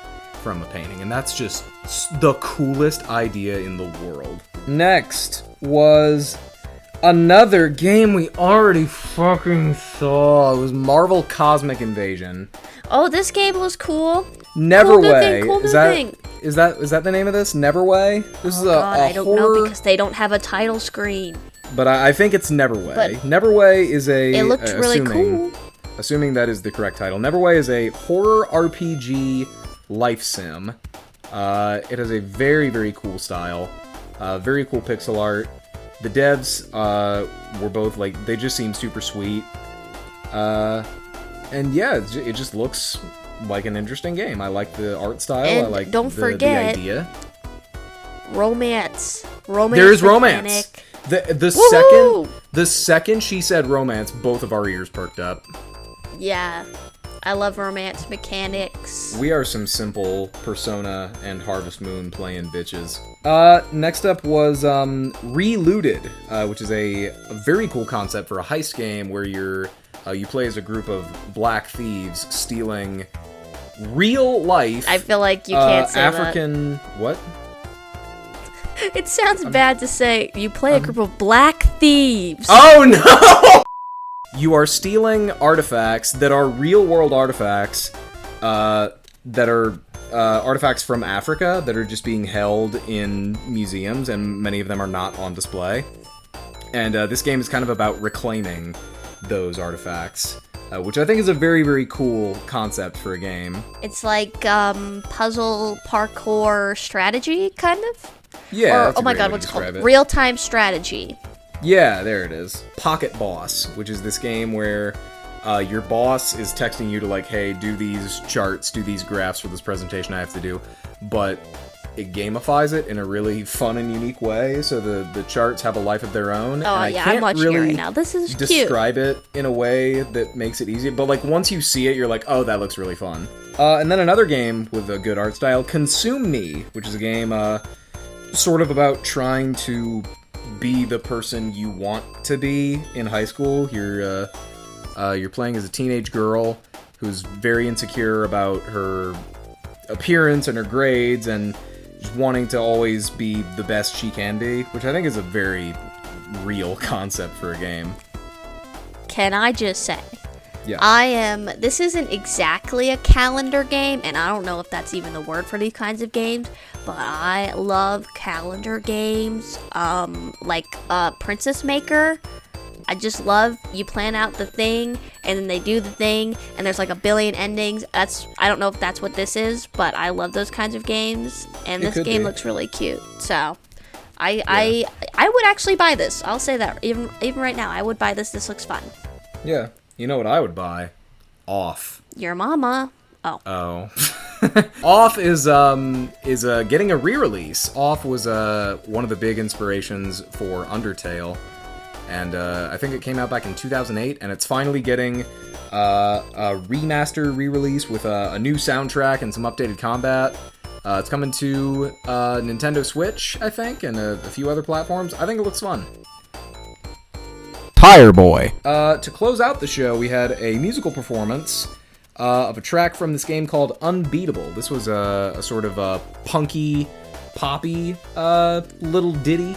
from a painting, and that's just the coolest idea in the world. Next was another game we already fucking saw. It was Marvel Cosmic Invasion. Oh, this game was cool. Neverway. Cool Is that the name of this? Neverway? This is a I don't horror... know because they don't have a title screen. But I think it's Neverway. But Neverway is a... It looked really cool. Assuming that is the correct title. Neverway is a horror RPG life sim. It has a very, very cool style. Very cool pixel art. The devs were both, like, they just seem super sweet. And yeah, it just looks like an interesting game. I like the art style. And I like don't forget, the idea. Romance. There's romance. Woohoo! The second she said romance, both of our ears perked up. Yeah. I love romance mechanics. We are some simple Persona and Harvest Moon playing bitches. Next up was Relooted, which is a very cool concept for a heist game where you play as a group of black thieves stealing real life. I feel like you can't say African. What? It sounds bad to say you play a group of black thieves. Oh no! You are stealing artifacts that are real-world artifacts, that are artifacts from Africa that are just being held in museums, and many of them are not on display. And this game is kind of about reclaiming those artifacts, which I think is a very, very cool concept for a game. It's like puzzle parkour strategy, kind of? Yeah. Or, oh my god, what's it called? Real-time strategy. Yeah, there it is. Pocket Boss, which is this game where your boss is texting you to, like, hey, do these charts, do these graphs for this presentation I have to do, but it gamifies it in a really fun and unique way, so the charts have a life of their own. Oh, and yeah, I can't I'm watching really it right now. This is cute. describe it in a way that makes it easy, but, like, once you see it, you're like, oh, that looks really fun. And then another game with a good art style, Consume Me, which is a game sort of about trying to be the person you want to be in high school. You're playing as a teenage girl who's very insecure about her appearance and her grades and just wanting to always be the best she can be, which I think is a very real concept for a game. Can I just say, yeah. This isn't exactly a calendar game, and I don't know if that's even the word for these kinds of games, but I love calendar games, like Princess Maker. I just love, you plan out the thing, and then they do the thing, and there's like a billion endings. I don't know if that's what this is, but I love those kinds of games, and this game looks really cute, so I would actually buy this. I'll say that, even right now, I would buy this. This looks fun. Yeah. You know what I would buy? Off. Your mama. Oh. Off is getting a re-release. Off was one of the big inspirations for Undertale, and I think it came out back in 2008, and it's finally getting a remaster re-release with a new soundtrack and some updated combat. It's coming to Nintendo Switch, I think, and a few other platforms. I think it looks fun. Tire Boy. To close out the show, we had a musical performance of a track from this game called Unbeatable. This was a sort of a punky, poppy little ditty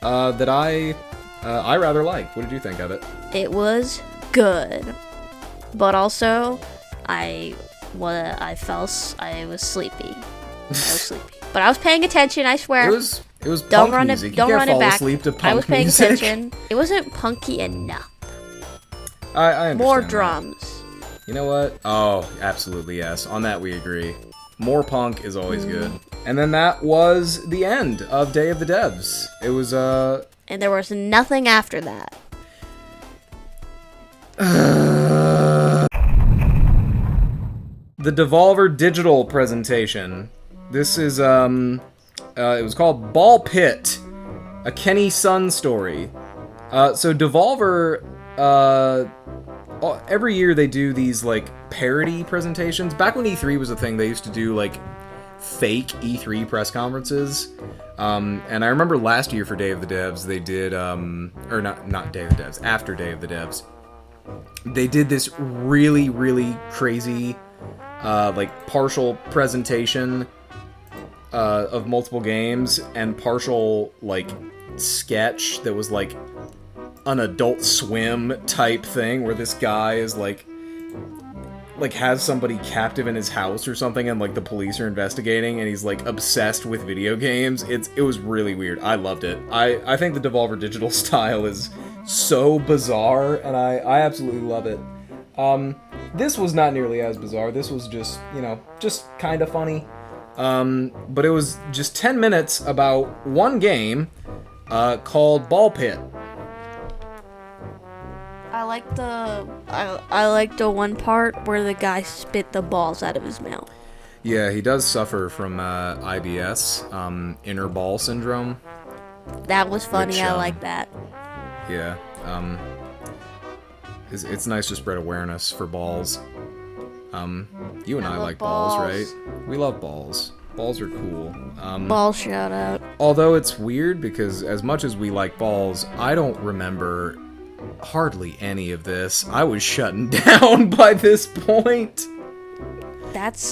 that I rather like. What did you think of it? It was good, but also I was sleepy. But I was paying attention, I swear. It was punk music. Don't run it back. Asleep to punk I was paying music. attention. It wasn't punky enough. I understand. More that. drums. You know what? Oh, absolutely yes. On that we agree. More punk is always good. And then that was the end of Day of the Devs. It was And there was nothing after that. The Devolver Digital presentation. This is it was called Ball Pit, a Kenny Sun story. So Devolver, every year they do these, like, parody presentations. Back when E3 was a thing, they used to do, like, fake E3 press conferences. And I remember last year for Day of the Devs, they did, or not Day of the Devs, after Day of the Devs, they did this really, really crazy, like, partial presentation of multiple games and partial, like, sketch that was, like, an Adult Swim type thing where this guy is, like has somebody captive in his house or something, and, like, the police are investigating, and he's, like, obsessed with video games. It was really weird. I loved it. I think the Devolver Digital style is so bizarre, and I absolutely love it. This was not nearly as bizarre. This was just, just kind of funny. But it was just 10 minutes about one game called Ball Pit. I like the one part where the guy spit the balls out of his mouth. Yeah, he does suffer from IBS, inner ball syndrome. That was funny. Which, I like that. Yeah, it's nice to spread awareness for balls. You and I like balls, right? We love balls. Balls are cool. Ball shout out. Although it's weird because as much as we like balls, I don't remember hardly any of this. I was shutting down by this point.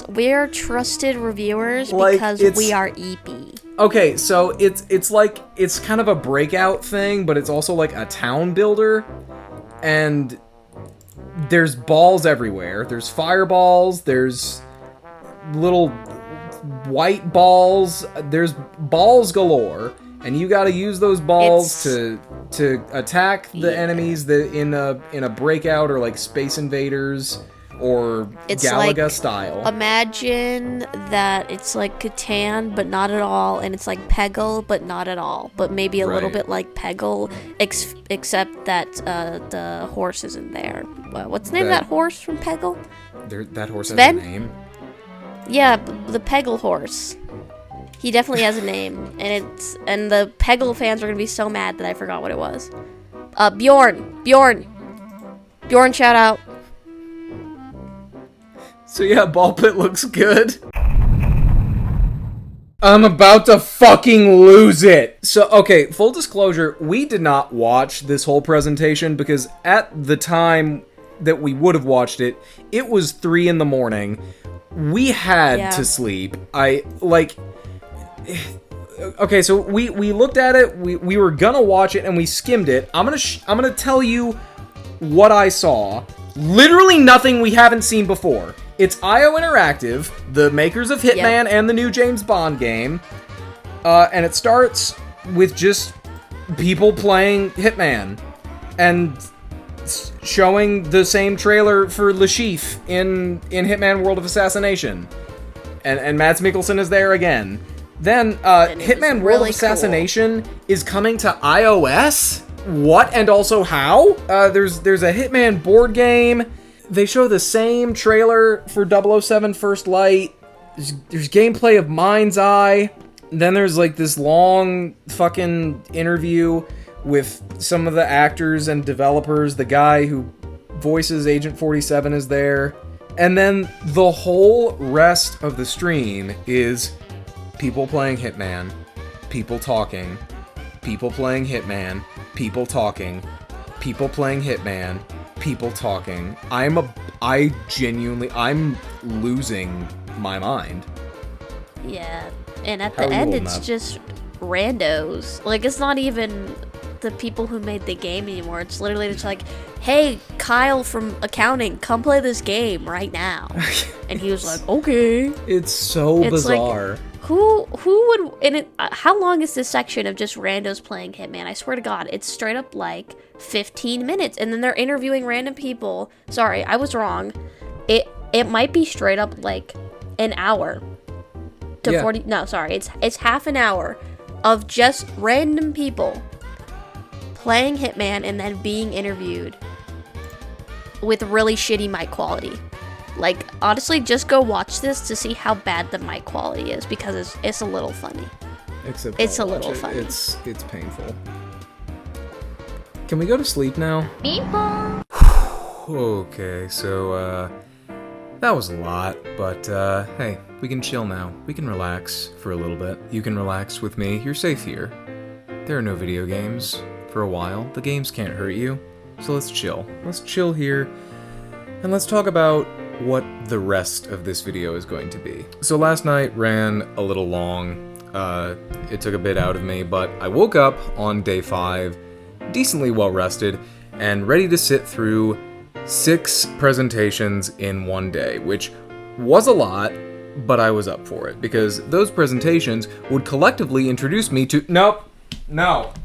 We're trusted reviewers like, because we are EP. Okay, so it's like, it's kind of a breakout thing, but it's also like a town builder, and there's balls everywhere. There's fireballs, there's little white balls, there's balls galore, and you gotta use those balls to attack the enemies that in a breakout, or like Space Invaders or Galaga like, style. Imagine that it's like Catan, but not at all, and it's like Peggle, but not at all, but maybe a little bit like Peggle, except that the horse isn't there. What's the name of that horse from Peggle? That horse has Sven? a name? Yeah, the Peggle horse. He definitely has a name, and the Peggle fans are gonna be so mad that I forgot what it was. Bjorn, shout out. So yeah, Ball Pit looks good. I'm about to fucking lose it. So, okay, full disclosure, we did not watch this whole presentation because at the time that we would have watched it, it was 3 a.m. We had to sleep. Okay, so we looked at it, we were gonna watch it, and we skimmed it. I'm gonna tell you what I saw. Literally nothing we haven't seen before. It's IO Interactive, the makers of Hitman and the new James Bond game, and it starts with just people playing Hitman, and showing the same trailer for Le Chiffre in Hitman World of Assassination. And Mads Mikkelsen is there again. Then, Hitman World of Assassination is coming to iOS? What, and also how? There's a Hitman board game. They show the same trailer for 007 First Light. There's gameplay of Mind's Eye. Then there's like this long fucking interview with some of the actors and developers. The guy who voices Agent 47 is there. And then the whole rest of the stream is people playing Hitman, people talking, people playing Hitman, people talking, people playing Hitman, people talking. I'm losing my mind. Yeah, and at the end it's just randos. Like, it's not even the people who made the game anymore. It's literally just like, hey, Kyle from accounting, come play this game right now. And he was like, okay. It's so bizarre. Like, who would, and it, how long is this section of just randos playing Hitman? I swear to God, it's straight up like 15 minutes, and then they're interviewing random people. Sorry, I was wrong. It might be straight up like an hour to 40. No, sorry, it's half an hour of just random people playing Hitman and then being interviewed with really shitty mic quality. Like, honestly, just go watch this to see how bad the mic quality is, because it's a little funny. Except it's a little funny. It's painful. Can we go to sleep now? Okay, so That was a lot, but hey, we can chill now. We can relax for a little bit. You can relax with me. You're safe here. There are no video games for a while. The games can't hurt you. So let's chill. Let's chill here, and let's talk about what the rest of this video is going to be. So last night ran a little long. It took a bit out of me, but I woke up on day 5, decently well rested, and ready to sit through 6 presentations in one day, which was a lot, but I was up for it, because those presentations would collectively introduce me to— No, fuck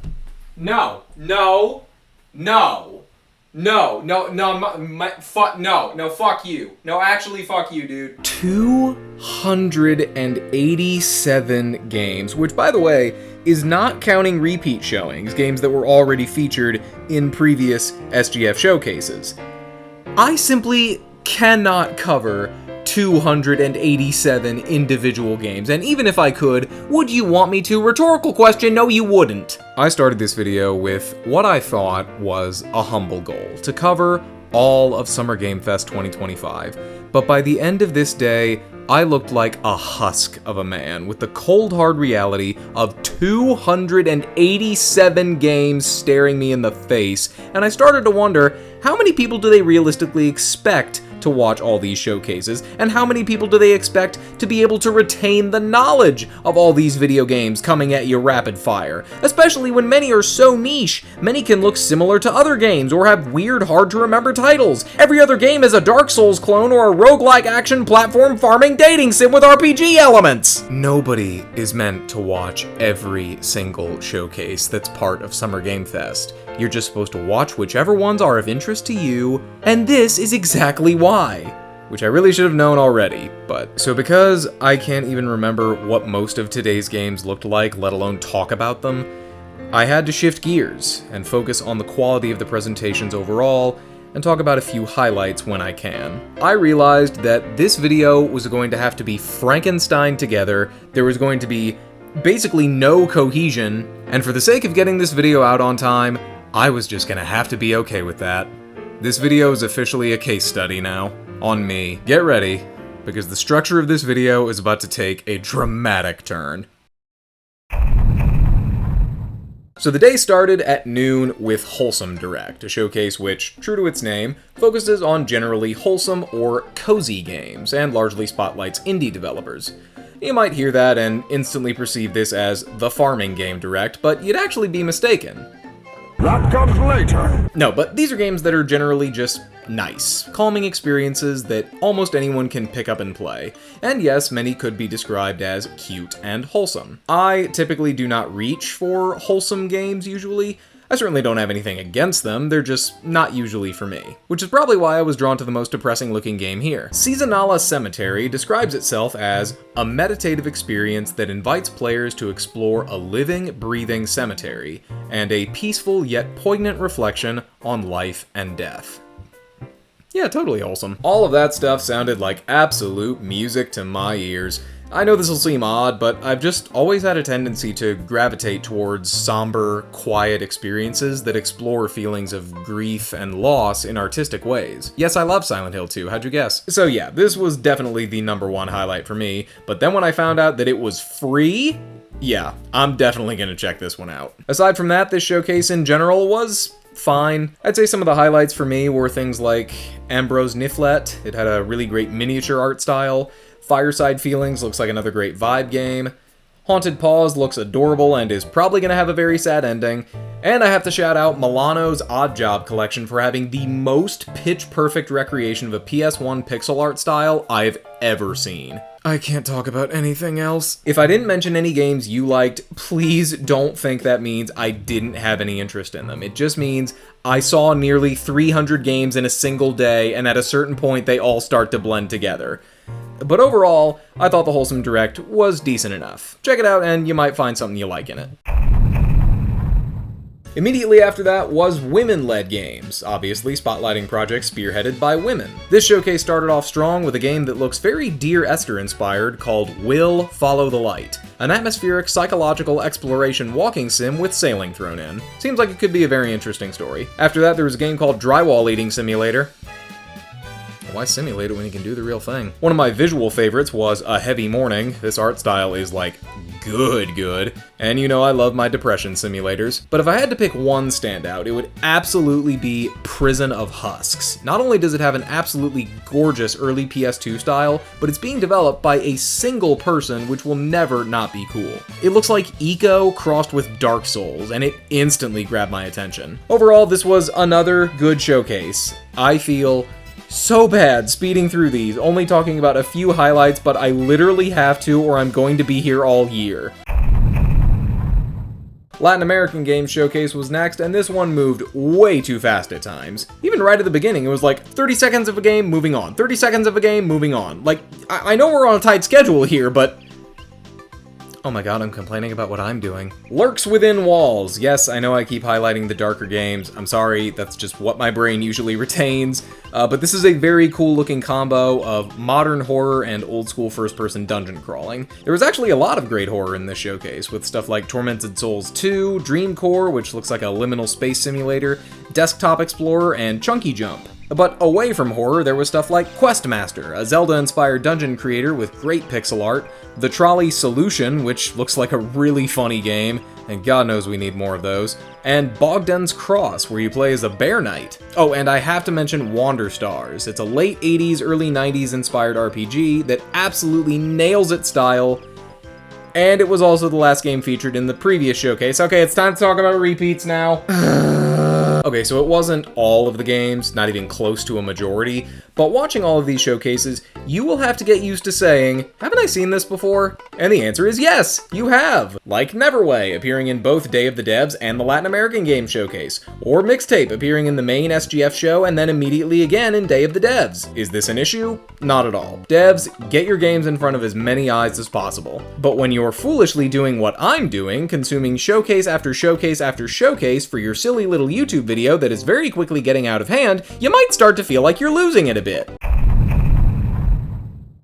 you. No, actually, fuck you, dude. 287 games, which, by the way, is not counting repeat showings, games that were already featured in previous SGF showcases. I simply cannot cover 287 individual games, and even if I could, would you want me to? Rhetorical question, no you wouldn't. I started this video with what I thought was a humble goal, to cover all of Summer Game Fest 2025, but by the end of this day, I looked like a husk of a man with the cold hard reality of 287 games staring me in the face, and I started to wonder, how many people do they realistically expect to watch all these showcases, and how many people do they expect to be able to retain the knowledge of all these video games coming at you rapid fire, especially when many are so niche. Many can look similar to other games or have weird, hard to remember titles. Every other game is a Dark Souls clone or a roguelike action platform farming dating sim with RPG elements. Nobody is meant to watch every single showcase that's part of Summer Game Fest. You're just supposed to watch whichever ones are of interest to you, and this is exactly why. Which I really should have known already, but... So because I can't even remember what most of today's games looked like, let alone talk about them, I had to shift gears and focus on the quality of the presentations overall, and talk about a few highlights when I can. I realized that this video was going to have to be Frankenstein together, there was going to be basically no cohesion, and for the sake of getting this video out on time, I was just gonna have to be okay with that. This video is officially a case study now, on me. Get ready, because the structure of this video is about to take a dramatic turn. So the day started at noon with Wholesome Direct, a showcase which, true to its name, focuses on generally wholesome or cozy games, and largely spotlights indie developers. You might hear that and instantly perceive this as the farming game direct, but you'd actually be mistaken. That comes later. No, but these are games that are generally just nice, calming experiences that almost anyone can pick up and play. And yes, many could be described as cute and wholesome. I typically do not reach for wholesome games usually. I certainly don't have anything against them, they're just not usually for me. Which is probably why I was drawn to the most depressing looking game here. Seasonala Cemetery describes itself as a meditative experience that invites players to explore a living, breathing cemetery, and a peaceful yet poignant reflection on life and death. Yeah, totally wholesome. All of that stuff sounded like absolute music to my ears. I know this will seem odd, but I've just always had a tendency to gravitate towards somber, quiet experiences that explore feelings of grief and loss in artistic ways. Yes, I love Silent Hill 2, how'd you guess? So yeah, this was definitely the #1 highlight for me, but then when I found out that it was free, yeah, I'm definitely gonna check this one out. Aside from that, this showcase in general was fine. I'd say some of the highlights for me were things like Ambrose Niflet. It had a really great miniature art style. Fireside Feelings looks like another great vibe game. Haunted Paws looks adorable and is probably going to have a very sad ending. And I have to shout out Milano's Odd Job collection for having the most pitch-perfect recreation of a PS1 pixel art style I've ever seen. I can't talk about anything else. If I didn't mention any games you liked, please don't think that means I didn't have any interest in them. It just means I saw nearly 300 games in a single day, and at a certain point they all start to blend together. But overall, I thought the Wholesome Direct was decent enough. Check it out and you might find something you like in it. Immediately after that was women-led games, obviously spotlighting projects spearheaded by women. This showcase started off strong with a game that looks very Dear Esther-inspired called Will Follow the Light, an atmospheric psychological exploration walking sim with sailing thrown in. Seems like it could be a very interesting story. After that there was a game called Drywall Eating Simulator. Why simulate it when you can do the real thing? One of my visual favorites was A Heavy Morning. This art style is like good. And you know I love my depression simulators. But if I had to pick one standout, it would absolutely be Prison of Husks. Not only does it have an absolutely gorgeous early PS2 style, but it's being developed by a single person, which will never not be cool. It looks like Eco crossed with Dark Souls, and it instantly grabbed my attention. Overall, this was another good showcase. I feel so bad speeding through these, only talking about a few highlights, but I literally have to or I'm going to be here all year. Latin American Game Showcase was next, and this one moved way too fast at times. Even right at the beginning, it was like 30 seconds of a game, moving on. 30 seconds of a game, moving on. Like, I know we're on a tight schedule here, but oh my god, I'm complaining about what I'm doing. Lurks Within Walls. Yes, I know I keep highlighting the darker games. I'm sorry, that's just what my brain usually retains. But this is a very cool looking combo of modern horror and old school first person dungeon crawling. There was actually a lot of great horror in this showcase, with stuff like Tormented Souls 2, Dream Core, which looks like a liminal space simulator, Desktop Explorer, and Chunky Jump. But away from horror, there was stuff like Questmaster, a Zelda-inspired dungeon creator with great pixel art, The Trolley Solution, which looks like a really funny game, and God knows we need more of those, and Bogdan's Cross, where you play as a bear knight. Oh, and I have to mention Wander Stars. It's a late 80s, early 90s inspired RPG that absolutely nails its style, and it was also the last game featured in the previous showcase. Okay, it's time to talk about repeats now. Okay, so it wasn't all of the games, not even close to a majority, but watching all of these showcases, you will have to get used to saying, haven't I seen this before? And the answer is yes, you have! Like Neverway, appearing in both Day of the Devs and the Latin American Game Showcase, or Mixtape, appearing in the main SGF show and then immediately again in Day of the Devs. Is this an issue? Not at all. Devs, get your games in front of as many eyes as possible. But when you're foolishly doing what I'm doing, consuming showcase after showcase after showcase for your silly little YouTube video that is very quickly getting out of hand, you might start to feel like you're losing it a bit.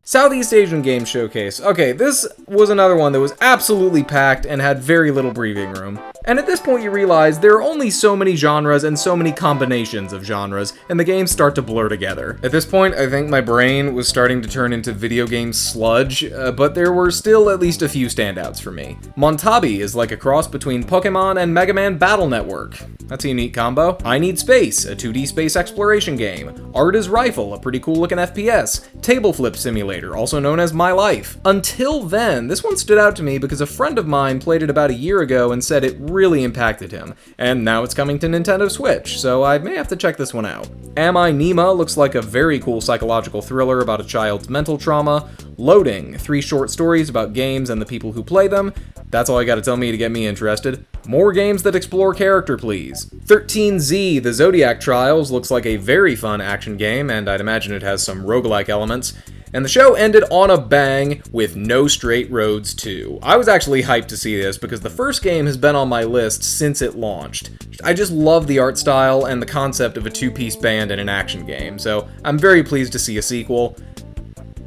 Southeast Asian Game Showcase. Okay, this was another one that was absolutely packed and had very little breathing room. And at this point you realize there are only so many genres and so many combinations of genres, and the games start to blur together. At this point, I think my brain was starting to turn into video game sludge, but there were still at least a few standouts for me. Montabi is like a cross between Pokemon and Mega Man Battle Network. That's a unique combo. I Need Space, a 2D space exploration game. Art is Rifle, a pretty cool looking FPS. Table Flip Simulator, also known as My Life. Until then, this one stood out to me because a friend of mine played it about a year ago and said it really impacted him, and now it's coming to Nintendo Switch, so I may have to check this one out. Am I Nima looks like a very cool psychological thriller about a child's mental trauma. Loading, 3 short stories about games and the people who play them. That's all you gotta tell me to get me interested. More games that explore character, please. 13Z, The Zodiac Trials, looks like a very fun action game, and I'd imagine it has some roguelike elements. And the show ended on a bang with No Straight Roads 2. I was actually hyped to see this because the first game has been on my list since it launched. I just love the art style and the concept of a 2-piece band in an action game, so I'm very pleased to see a sequel.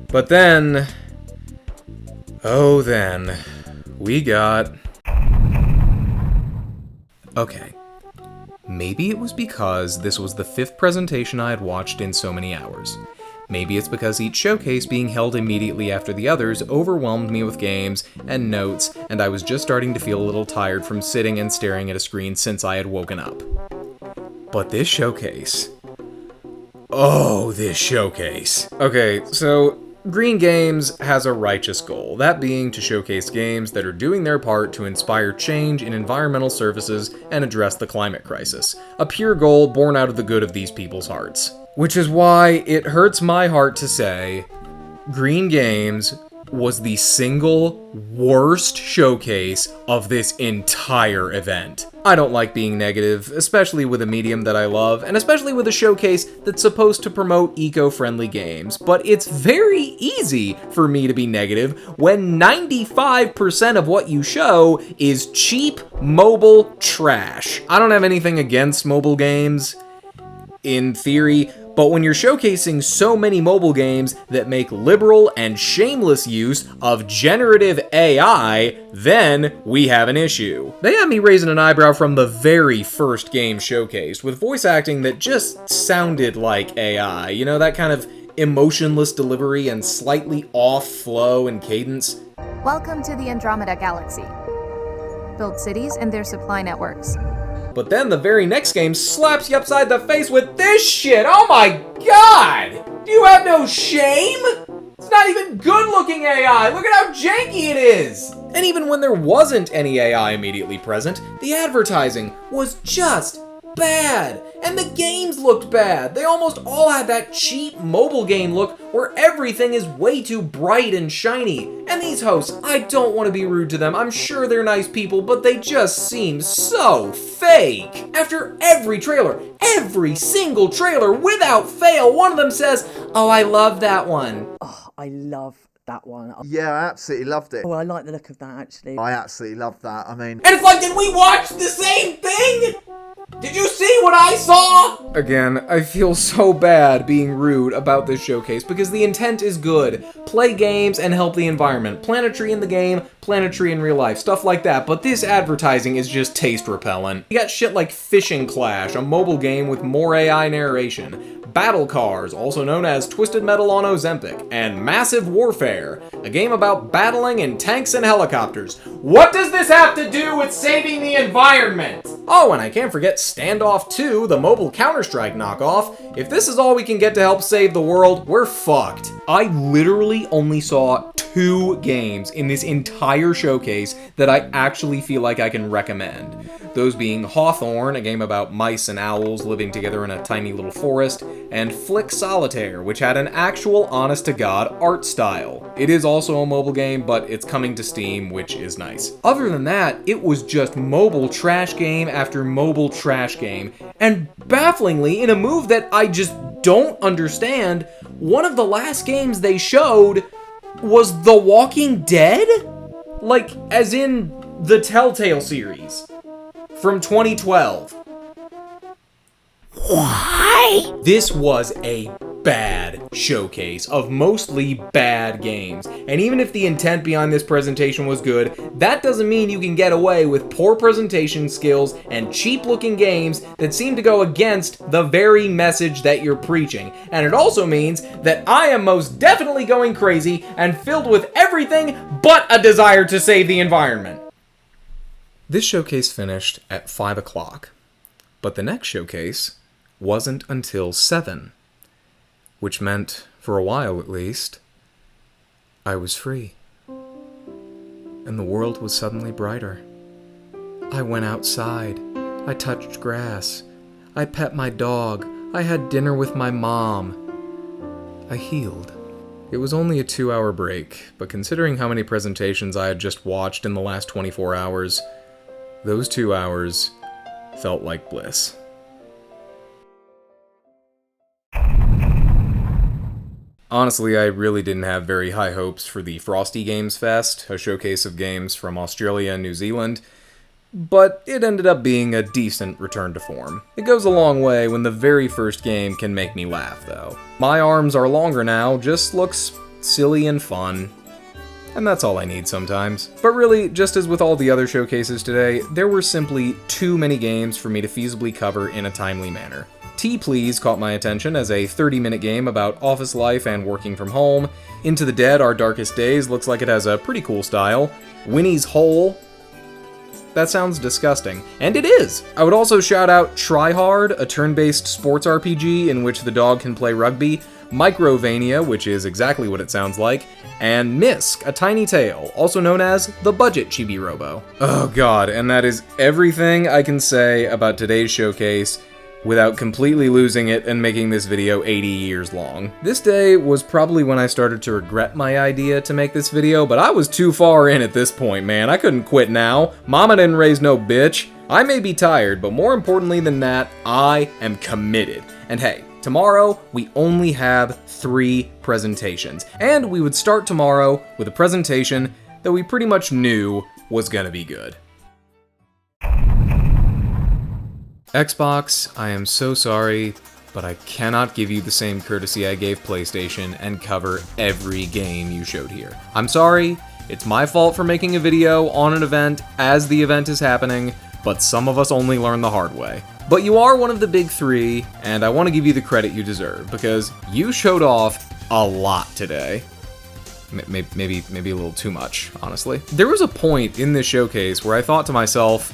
But then, oh then, we got... Okay. Maybe it was because this was the 5th presentation I had watched in so many hours. Maybe it's because each showcase being held immediately after the others overwhelmed me with games and notes, and I was just starting to feel a little tired from sitting and staring at a screen since I had woken up. But this showcase... Oh, this showcase. Okay, so Green Games has a righteous goal, that being to showcase games that are doing their part to inspire change in environmental services and address the climate crisis. A pure goal born out of the good of these people's hearts. Which is why it hurts my heart to say Green Games was the single worst showcase of this entire event. I don't like being negative, especially with a medium that I love, and especially with a showcase that's supposed to promote eco-friendly games, but it's very easy for me to be negative when 95% of what you show is cheap mobile trash. I don't have anything against mobile games, in theory, but when you're showcasing so many mobile games that make liberal and shameless use of generative AI, then we have an issue. They had me raising an eyebrow from the very first game showcased, with voice acting that just sounded like AI. You know, that kind of emotionless delivery and slightly off flow and cadence. Welcome to the Andromeda Galaxy. Build cities and their supply networks. But then the very next game slaps you upside the face with this shit! Oh my god! Do you have no shame? It's not even good-looking AI! Look at how janky it is! And even when there wasn't any AI immediately present, the advertising was just bad. And the games looked bad. They almost all had that cheap mobile game look where everything is way too bright and shiny. And these hosts, I don't want to be rude to them. I'm sure they're nice people, but they just seem so fake. After every trailer, every single trailer, without fail, one of them says, "Oh, I love that one." Oh, I love that one. Yeah, I absolutely loved it. Oh, I like the look of that, actually. I absolutely loved that. I mean... And it's like, did we watch the same thing? Did you see what I saw? Again, I feel so bad being rude about this showcase because the intent is good. Play games and help the environment. Planetary in the game, planetary in real life, stuff like that. But this advertising is just taste repellent. You got shit like Fishing Clash, a mobile game with more AI narration. Battle Cars, also known as Twisted Metal on Ozempic, and Massive Warfare, a game about battling in tanks and helicopters. What does this have to do with saving the environment? Oh, and I can't forget Standoff 2, the mobile Counter-Strike knockoff. If this is all we can get to help save the world, we're fucked. I literally only saw 2 games in this entire showcase that I actually feel like I can recommend. Those being Hawthorne, a game about mice and owls living together in a tiny little forest, and Flick Solitaire, which had an actual honest-to-God art style. It is also a mobile game, but it's coming to Steam, which is nice. Other than that, it was just mobile trash game after mobile trash game, and bafflingly, in a move that I just don't understand, one of the last games they showed was The Walking Dead? Like, as in the Telltale series from 2012. Why? This was a bad showcase of mostly bad games. And even if the intent behind this presentation was good, that doesn't mean you can get away with poor presentation skills and cheap-looking games that seem to go against the very message that you're preaching. And it also means that I am most definitely going crazy and filled with everything but a desire to save the environment. This showcase finished at 5 o'clock, but the next showcase wasn't until 7, which meant, for a while at least, I was free. And the world was suddenly brighter. I went outside, I touched grass, I pet my dog, I had dinner with my mom. I healed. It was only a 2-hour break, but considering how many presentations I had just watched in the last 24 hours, those 2 hours felt like bliss. Honestly, I really didn't have very high hopes for the Frosty Games Fest, a showcase of games from Australia and New Zealand, but it ended up being a decent return to form. It goes a long way when the very first game can make me laugh, though. My arms are longer now, just looks silly and fun. And that's all I need sometimes. But really, just as with all the other showcases today, there were simply too many games for me to feasibly cover in a timely manner. T-Please caught my attention as a 30-minute game about office life and working from home. Into the Dead, Our Darkest Days looks like it has a pretty cool style. Winnie's Hole, that sounds disgusting. And it is! I would also shout out Try Hard, a turn-based sports RPG in which the dog can play rugby, Microvania, which is exactly what it sounds like, and Misk, a tiny tale, also known as the Budget Chibi Robo. Oh god, and that is everything I can say about today's showcase without completely losing it and making this video 80 years long. This day was probably when I started to regret my idea to make this video, but I was too far in at this point, man. I couldn't quit now. Mama didn't raise no bitch. I may be tired, but more importantly than that, I am committed. And hey, tomorrow, we only have 3 presentations. And we would start tomorrow with a presentation that we pretty much knew was gonna be good. Xbox, I am so sorry, but I cannot give you the same courtesy I gave PlayStation and cover every game you showed here. I'm sorry, it's my fault for making a video on an event as the event is happening, but some of us only learn the hard way. But you are one of the big three, and I want to give you the credit you deserve, because you showed off a lot today. Maybe a little too much, honestly. There was a point in this showcase where I thought to myself,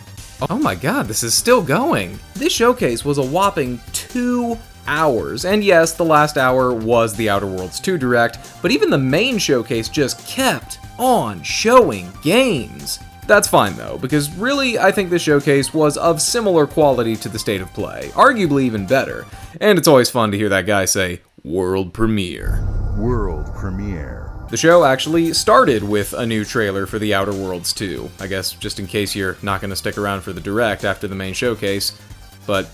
oh my god, this is still going. This showcase was a whopping 2 hours, and yes, the last hour was the Outer Worlds 2 Direct, but even the main showcase just kept on showing games. That's fine though, because really I think this showcase was of similar quality to the State of Play, arguably even better, and it's always fun to hear that guy say, world premiere. World premiere. The show actually started with a new trailer for the Outer Worlds 2, I guess just in case you're not going to stick around for the Direct after the main showcase, but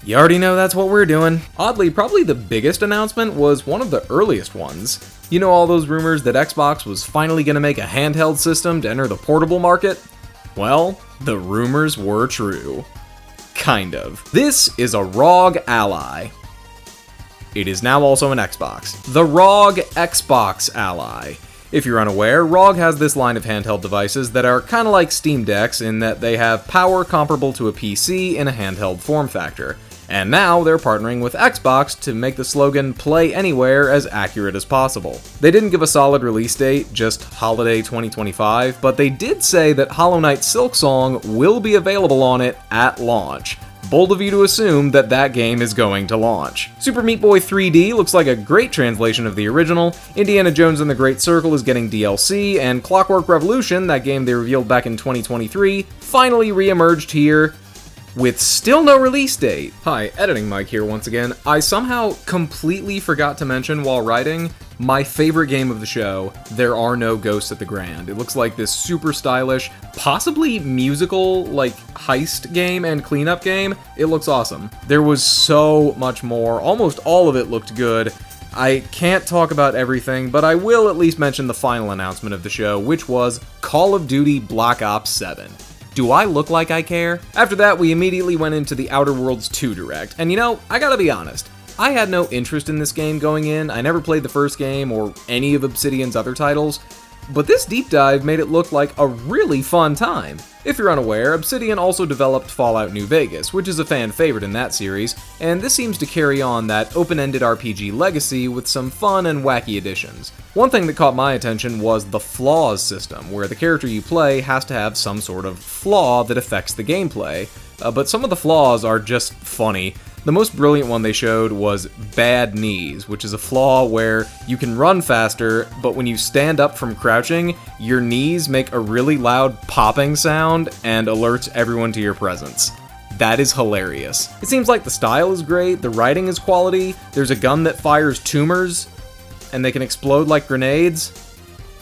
you already know that's what we're doing. Oddly, probably the biggest announcement was one of the earliest ones. You know all those rumors that Xbox was finally going to make a handheld system to enter the portable market? Well, the rumors were true. Kind of. This is a ROG Ally. It is now also an Xbox. The ROG Xbox Ally. If you're unaware, ROG has this line of handheld devices that are kinda like Steam Decks in that they have power comparable to a PC in a handheld form factor. And now they're partnering with Xbox to make the slogan "Play Anywhere" as accurate as possible. They didn't give a solid release date, just holiday 2025, but they did say that Hollow Knight Silksong will be available on it at launch. Bold of you to assume that that game is going to launch. Super Meat Boy 3D looks like a great translation of the original, Indiana Jones and the Great Circle is getting DLC, and Clockwork Revolution, that game they revealed back in 2023, finally re-emerged here with still no release date. Hi, Editing Mike here once again. I somehow completely forgot to mention while writing my favorite game of the show, There Are No Ghosts at the Grand. It looks like this super stylish, possibly musical, like, heist game and cleanup game. It looks awesome. There was so much more. Almost all of it looked good. I can't talk about everything, but I will at least mention the final announcement of the show, which was Call of Duty Black Ops 7. Do I look like I care? After that, we immediately went into the Outer Worlds 2 Direct, and you know, I gotta be honest, I had no interest in this game going in. I never played the first game or any of Obsidian's other titles, but this deep dive made it look like a really fun time. If you're unaware, Obsidian also developed Fallout New Vegas, which is a fan favorite in that series, and this seems to carry on that open-ended RPG legacy with some fun and wacky additions. One thing that caught my attention was the flaws system, where the character you play has to have some sort of flaw that affects the gameplay, but some of the flaws are just funny. The most brilliant one they showed was bad knees, which is a flaw where you can run faster, but when you stand up from crouching, your knees make a really loud popping sound and alerts everyone to your presence. That is hilarious. It seems like the style is great, the writing is quality, there's a gun that fires tumors, and they can explode like grenades,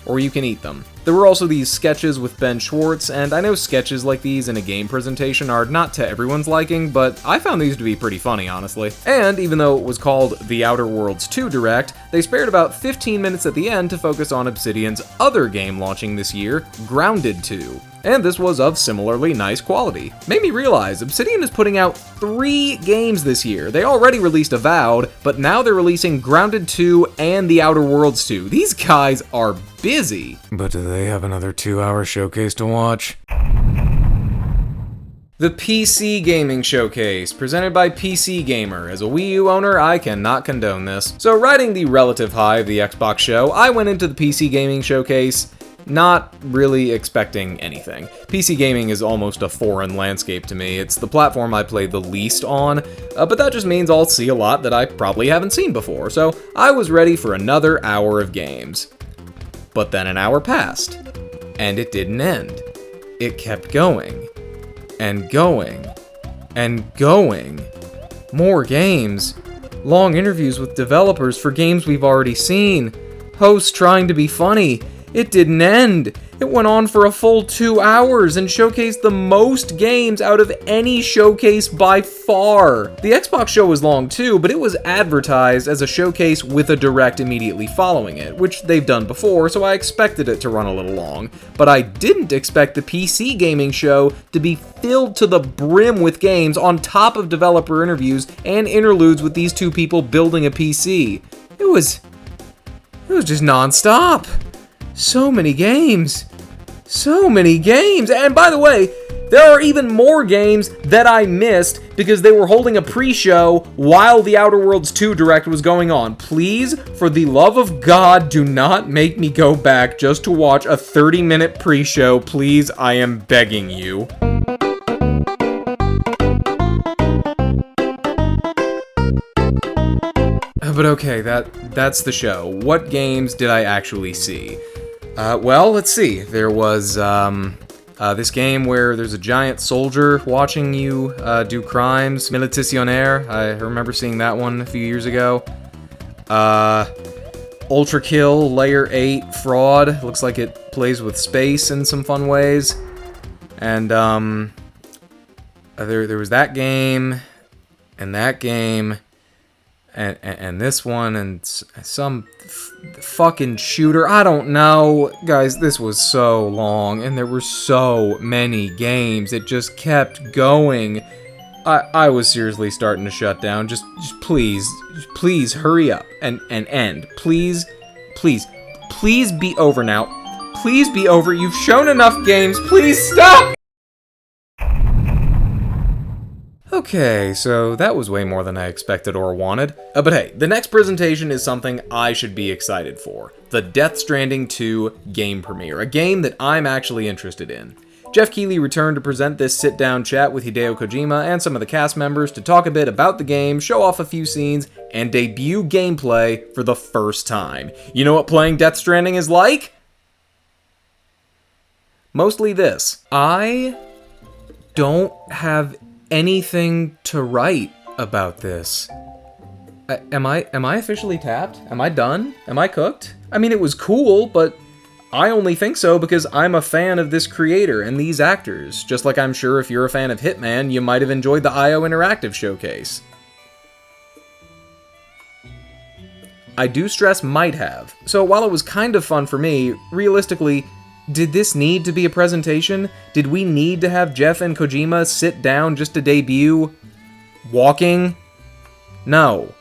or you can eat them. There were also these sketches with Ben Schwartz, and I know sketches like these in a game presentation are not to everyone's liking, but I found these to be pretty funny, honestly. And even though it was called the Outer Worlds 2 Direct, they spared about 15 minutes at the end to focus on Obsidian's other game launching this year, Grounded 2. And this was of similarly nice quality. Made me realize Obsidian is putting out 3 games this year. They already released Avowed, but now they're releasing Grounded 2 and the Outer Worlds 2. These guys are busy. But do they have another 2-hour showcase to watch? The PC Gaming Showcase, presented by PC Gamer. As a Wii U owner, I cannot condone this. So riding the relative high of the Xbox show, I went into the PC Gaming Showcase not really expecting anything. PC gaming is almost a foreign landscape to me. It's the platform I play the least on, but that just means I'll see a lot that I probably haven't seen before, so I was ready for another hour of games. But then an hour passed, and it didn't end. It kept going, and going, and going. More games. Long interviews with developers for games we've already seen. Hosts trying to be funny. It didn't end. It went on for a full 2 hours and showcased the most games out of any showcase by far. The Xbox show was long too, but it was advertised as a showcase with a direct immediately following it, which they've done before, so I expected it to run a little long. But I didn't expect the PC gaming show to be filled to the brim with games on top of developer interviews and interludes with these two people building a PC. It was just non-stop. So many games. And by the way, There are even more games that I missed because they were holding a pre-show while the Outer Worlds 2 Direct was going on. Please, for the love of God, do not make me go back just to watch a 30-minute pre-show. Please, I am begging you. But okay, that's the show. What games did I actually see? Well, let's see. There was this game where there's a giant soldier watching you do crimes. Militationnaire. I remember seeing that one a few years ago. Ultra Kill Layer 8 Fraud. Looks like it plays with space in some fun ways. And there was that game, and that game. And this one, and some fucking shooter. I don't know. Guys, this was so long, and there were so many games. It just kept going. I was seriously starting to shut down. Just please hurry up and end. Please be over now. Please be over. You've shown enough games. Please stop! Okay, so that was way more than I expected or wanted. But hey, the next presentation is something I should be excited for. The Death Stranding 2 game premiere, a game that I'm actually interested in. Jeff Keighley returned to present this sit-down chat with Hideo Kojima and some of the cast members to talk a bit about the game, show off a few scenes, and debut gameplay for the first time. You know what playing Death Stranding is like? Mostly this. I don't have anything to write about this. Am I officially tapped? Am I done? Am I cooked? I mean, it was cool, but I only think so because I'm a fan of this creator and these actors. Just like I'm sure if you're a fan of Hitman, you might have enjoyed the IO Interactive showcase. I do stress might have. So while it was kind of fun for me, realistically, did this need to be a presentation? Did we need to have Jeff and Kojima sit down just to debut walking? No.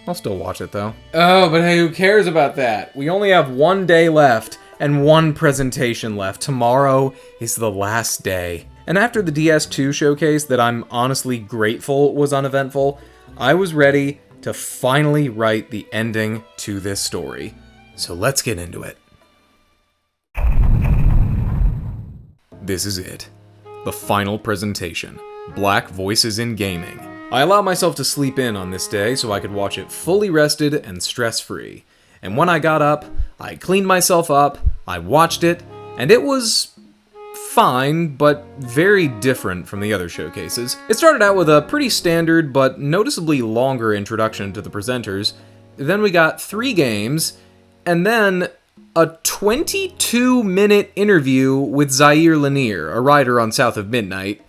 I'll still watch it though. Oh, but hey, who cares about that? We only have one day left and one presentation left. Tomorrow is the last day. And after the DS2 showcase that I'm honestly grateful was uneventful, I was ready to finally write the ending to this story. So let's get into it. This is it. The final presentation. Black Voices in Gaming. I allowed myself to sleep in on this day so I could watch it fully rested and stress-free. And when I got up, I cleaned myself up, I watched it, and it was fine, but very different from the other showcases. It started out with a pretty standard but noticeably longer introduction to the presenters. Then we got 3 games, and then a 22-minute interview with Zaire Lanier, a writer on South of Midnight.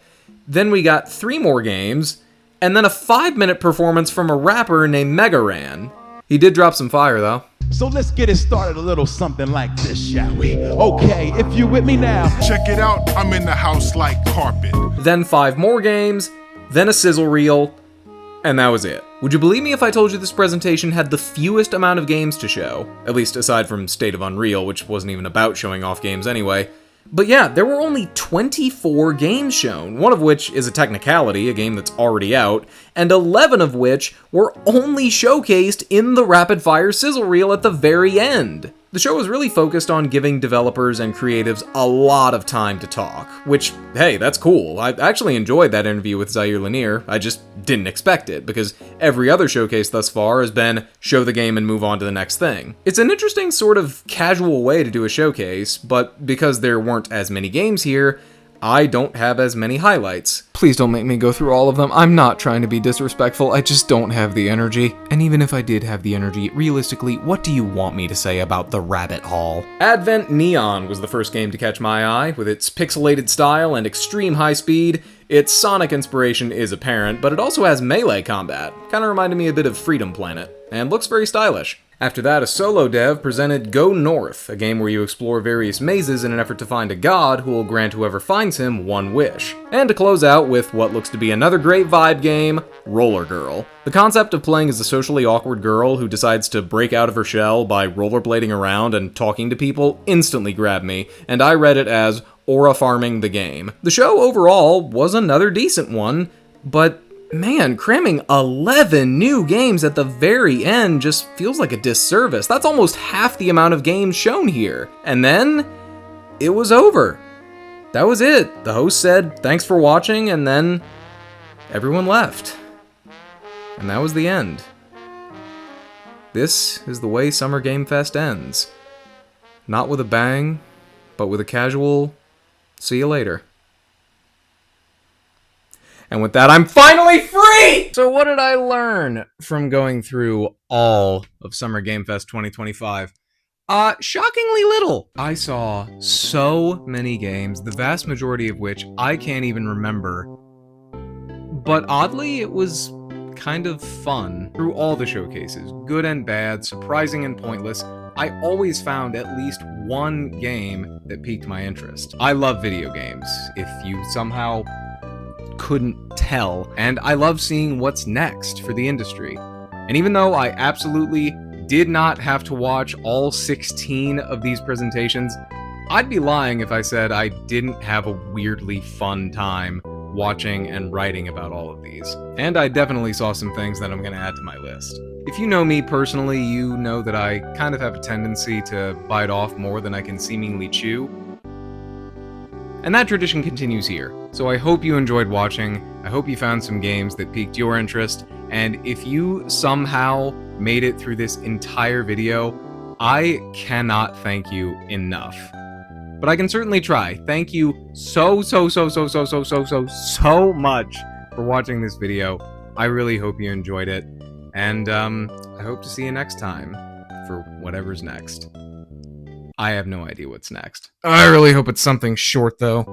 Then we got 3 more games, and then a 5-minute performance from a rapper named Megaran. He did drop some fire, though. So let's get it started a little something like this, shall we? Okay, if you with me now. Check it out, I'm in the house like carpet. Then 5 more games, then a sizzle reel, and that was it. Would you believe me if I told you this presentation had the fewest amount of games to show? At least aside from State of Unreal, which wasn't even about showing off games anyway. But yeah, there were only 24 games shown, one of which is a technicality, a game that's already out, and 11 of which were only showcased in the rapid-fire sizzle reel at the very end. The show was really focused on giving developers and creatives a lot of time to talk, which, hey, that's cool. I actually enjoyed that interview with Zaire Lanier. I just didn't expect it, because every other showcase thus far has been show the game and move on to the next thing. It's an interesting sort of casual way to do a showcase, but because there weren't as many games here, I don't have as many highlights. Please don't make me go through all of them. I'm not trying to be disrespectful, I just don't have the energy. And even if I did have the energy, realistically, what do you want me to say about the Rabbit Hall? Advent Neon was the first game to catch my eye. With its pixelated style and extreme high speed, its Sonic inspiration is apparent, but it also has melee combat. Kinda reminded me a bit of Freedom Planet, and looks very stylish. After that, a solo dev presented Go North, a game where you explore various mazes in an effort to find a god who will grant whoever finds him one wish. And to close out with what looks to be another great vibe game, Roller Girl. The concept of playing as a socially awkward girl who decides to break out of her shell by rollerblading around and talking to people instantly grabbed me, and I read it as aura farming the game. The show overall was another decent one, but man, cramming 11 new games at the very end just feels like a disservice. That's almost half the amount of games shown here. And then, it was over. That was it. The host said, thanks for watching, and then everyone left. And that was the end. This is the way Summer Game Fest ends. Not with a bang, but with a casual, see you later. And with that, I'm finally free! So what did I learn from going through all of Summer Game Fest 2025? Shockingly little. I saw so many games, the vast majority of which I can't even remember. But oddly, it was kind of fun. Through all the showcases, good and bad, surprising and pointless, I always found at least one game that piqued my interest. I love video games, if you somehow couldn't tell, and I love seeing what's next for the industry. And even though I absolutely did not have to watch all 16 of these presentations, I'd be lying if I said I didn't have a weirdly fun time watching and writing about all of these. And I definitely saw some things that I'm going to add to my list. If you know me personally, you know that I kind of have a tendency to bite off more than I can seemingly chew. And that tradition continues here. So I hope you enjoyed watching, I hope you found some games that piqued your interest, and if you somehow made it through this entire video, I cannot thank you enough. But I can certainly try. Thank you so much for watching this video. I really hope you enjoyed it, and I hope to see you next time for whatever's next. I have no idea what's next. I really hope it's something short, though.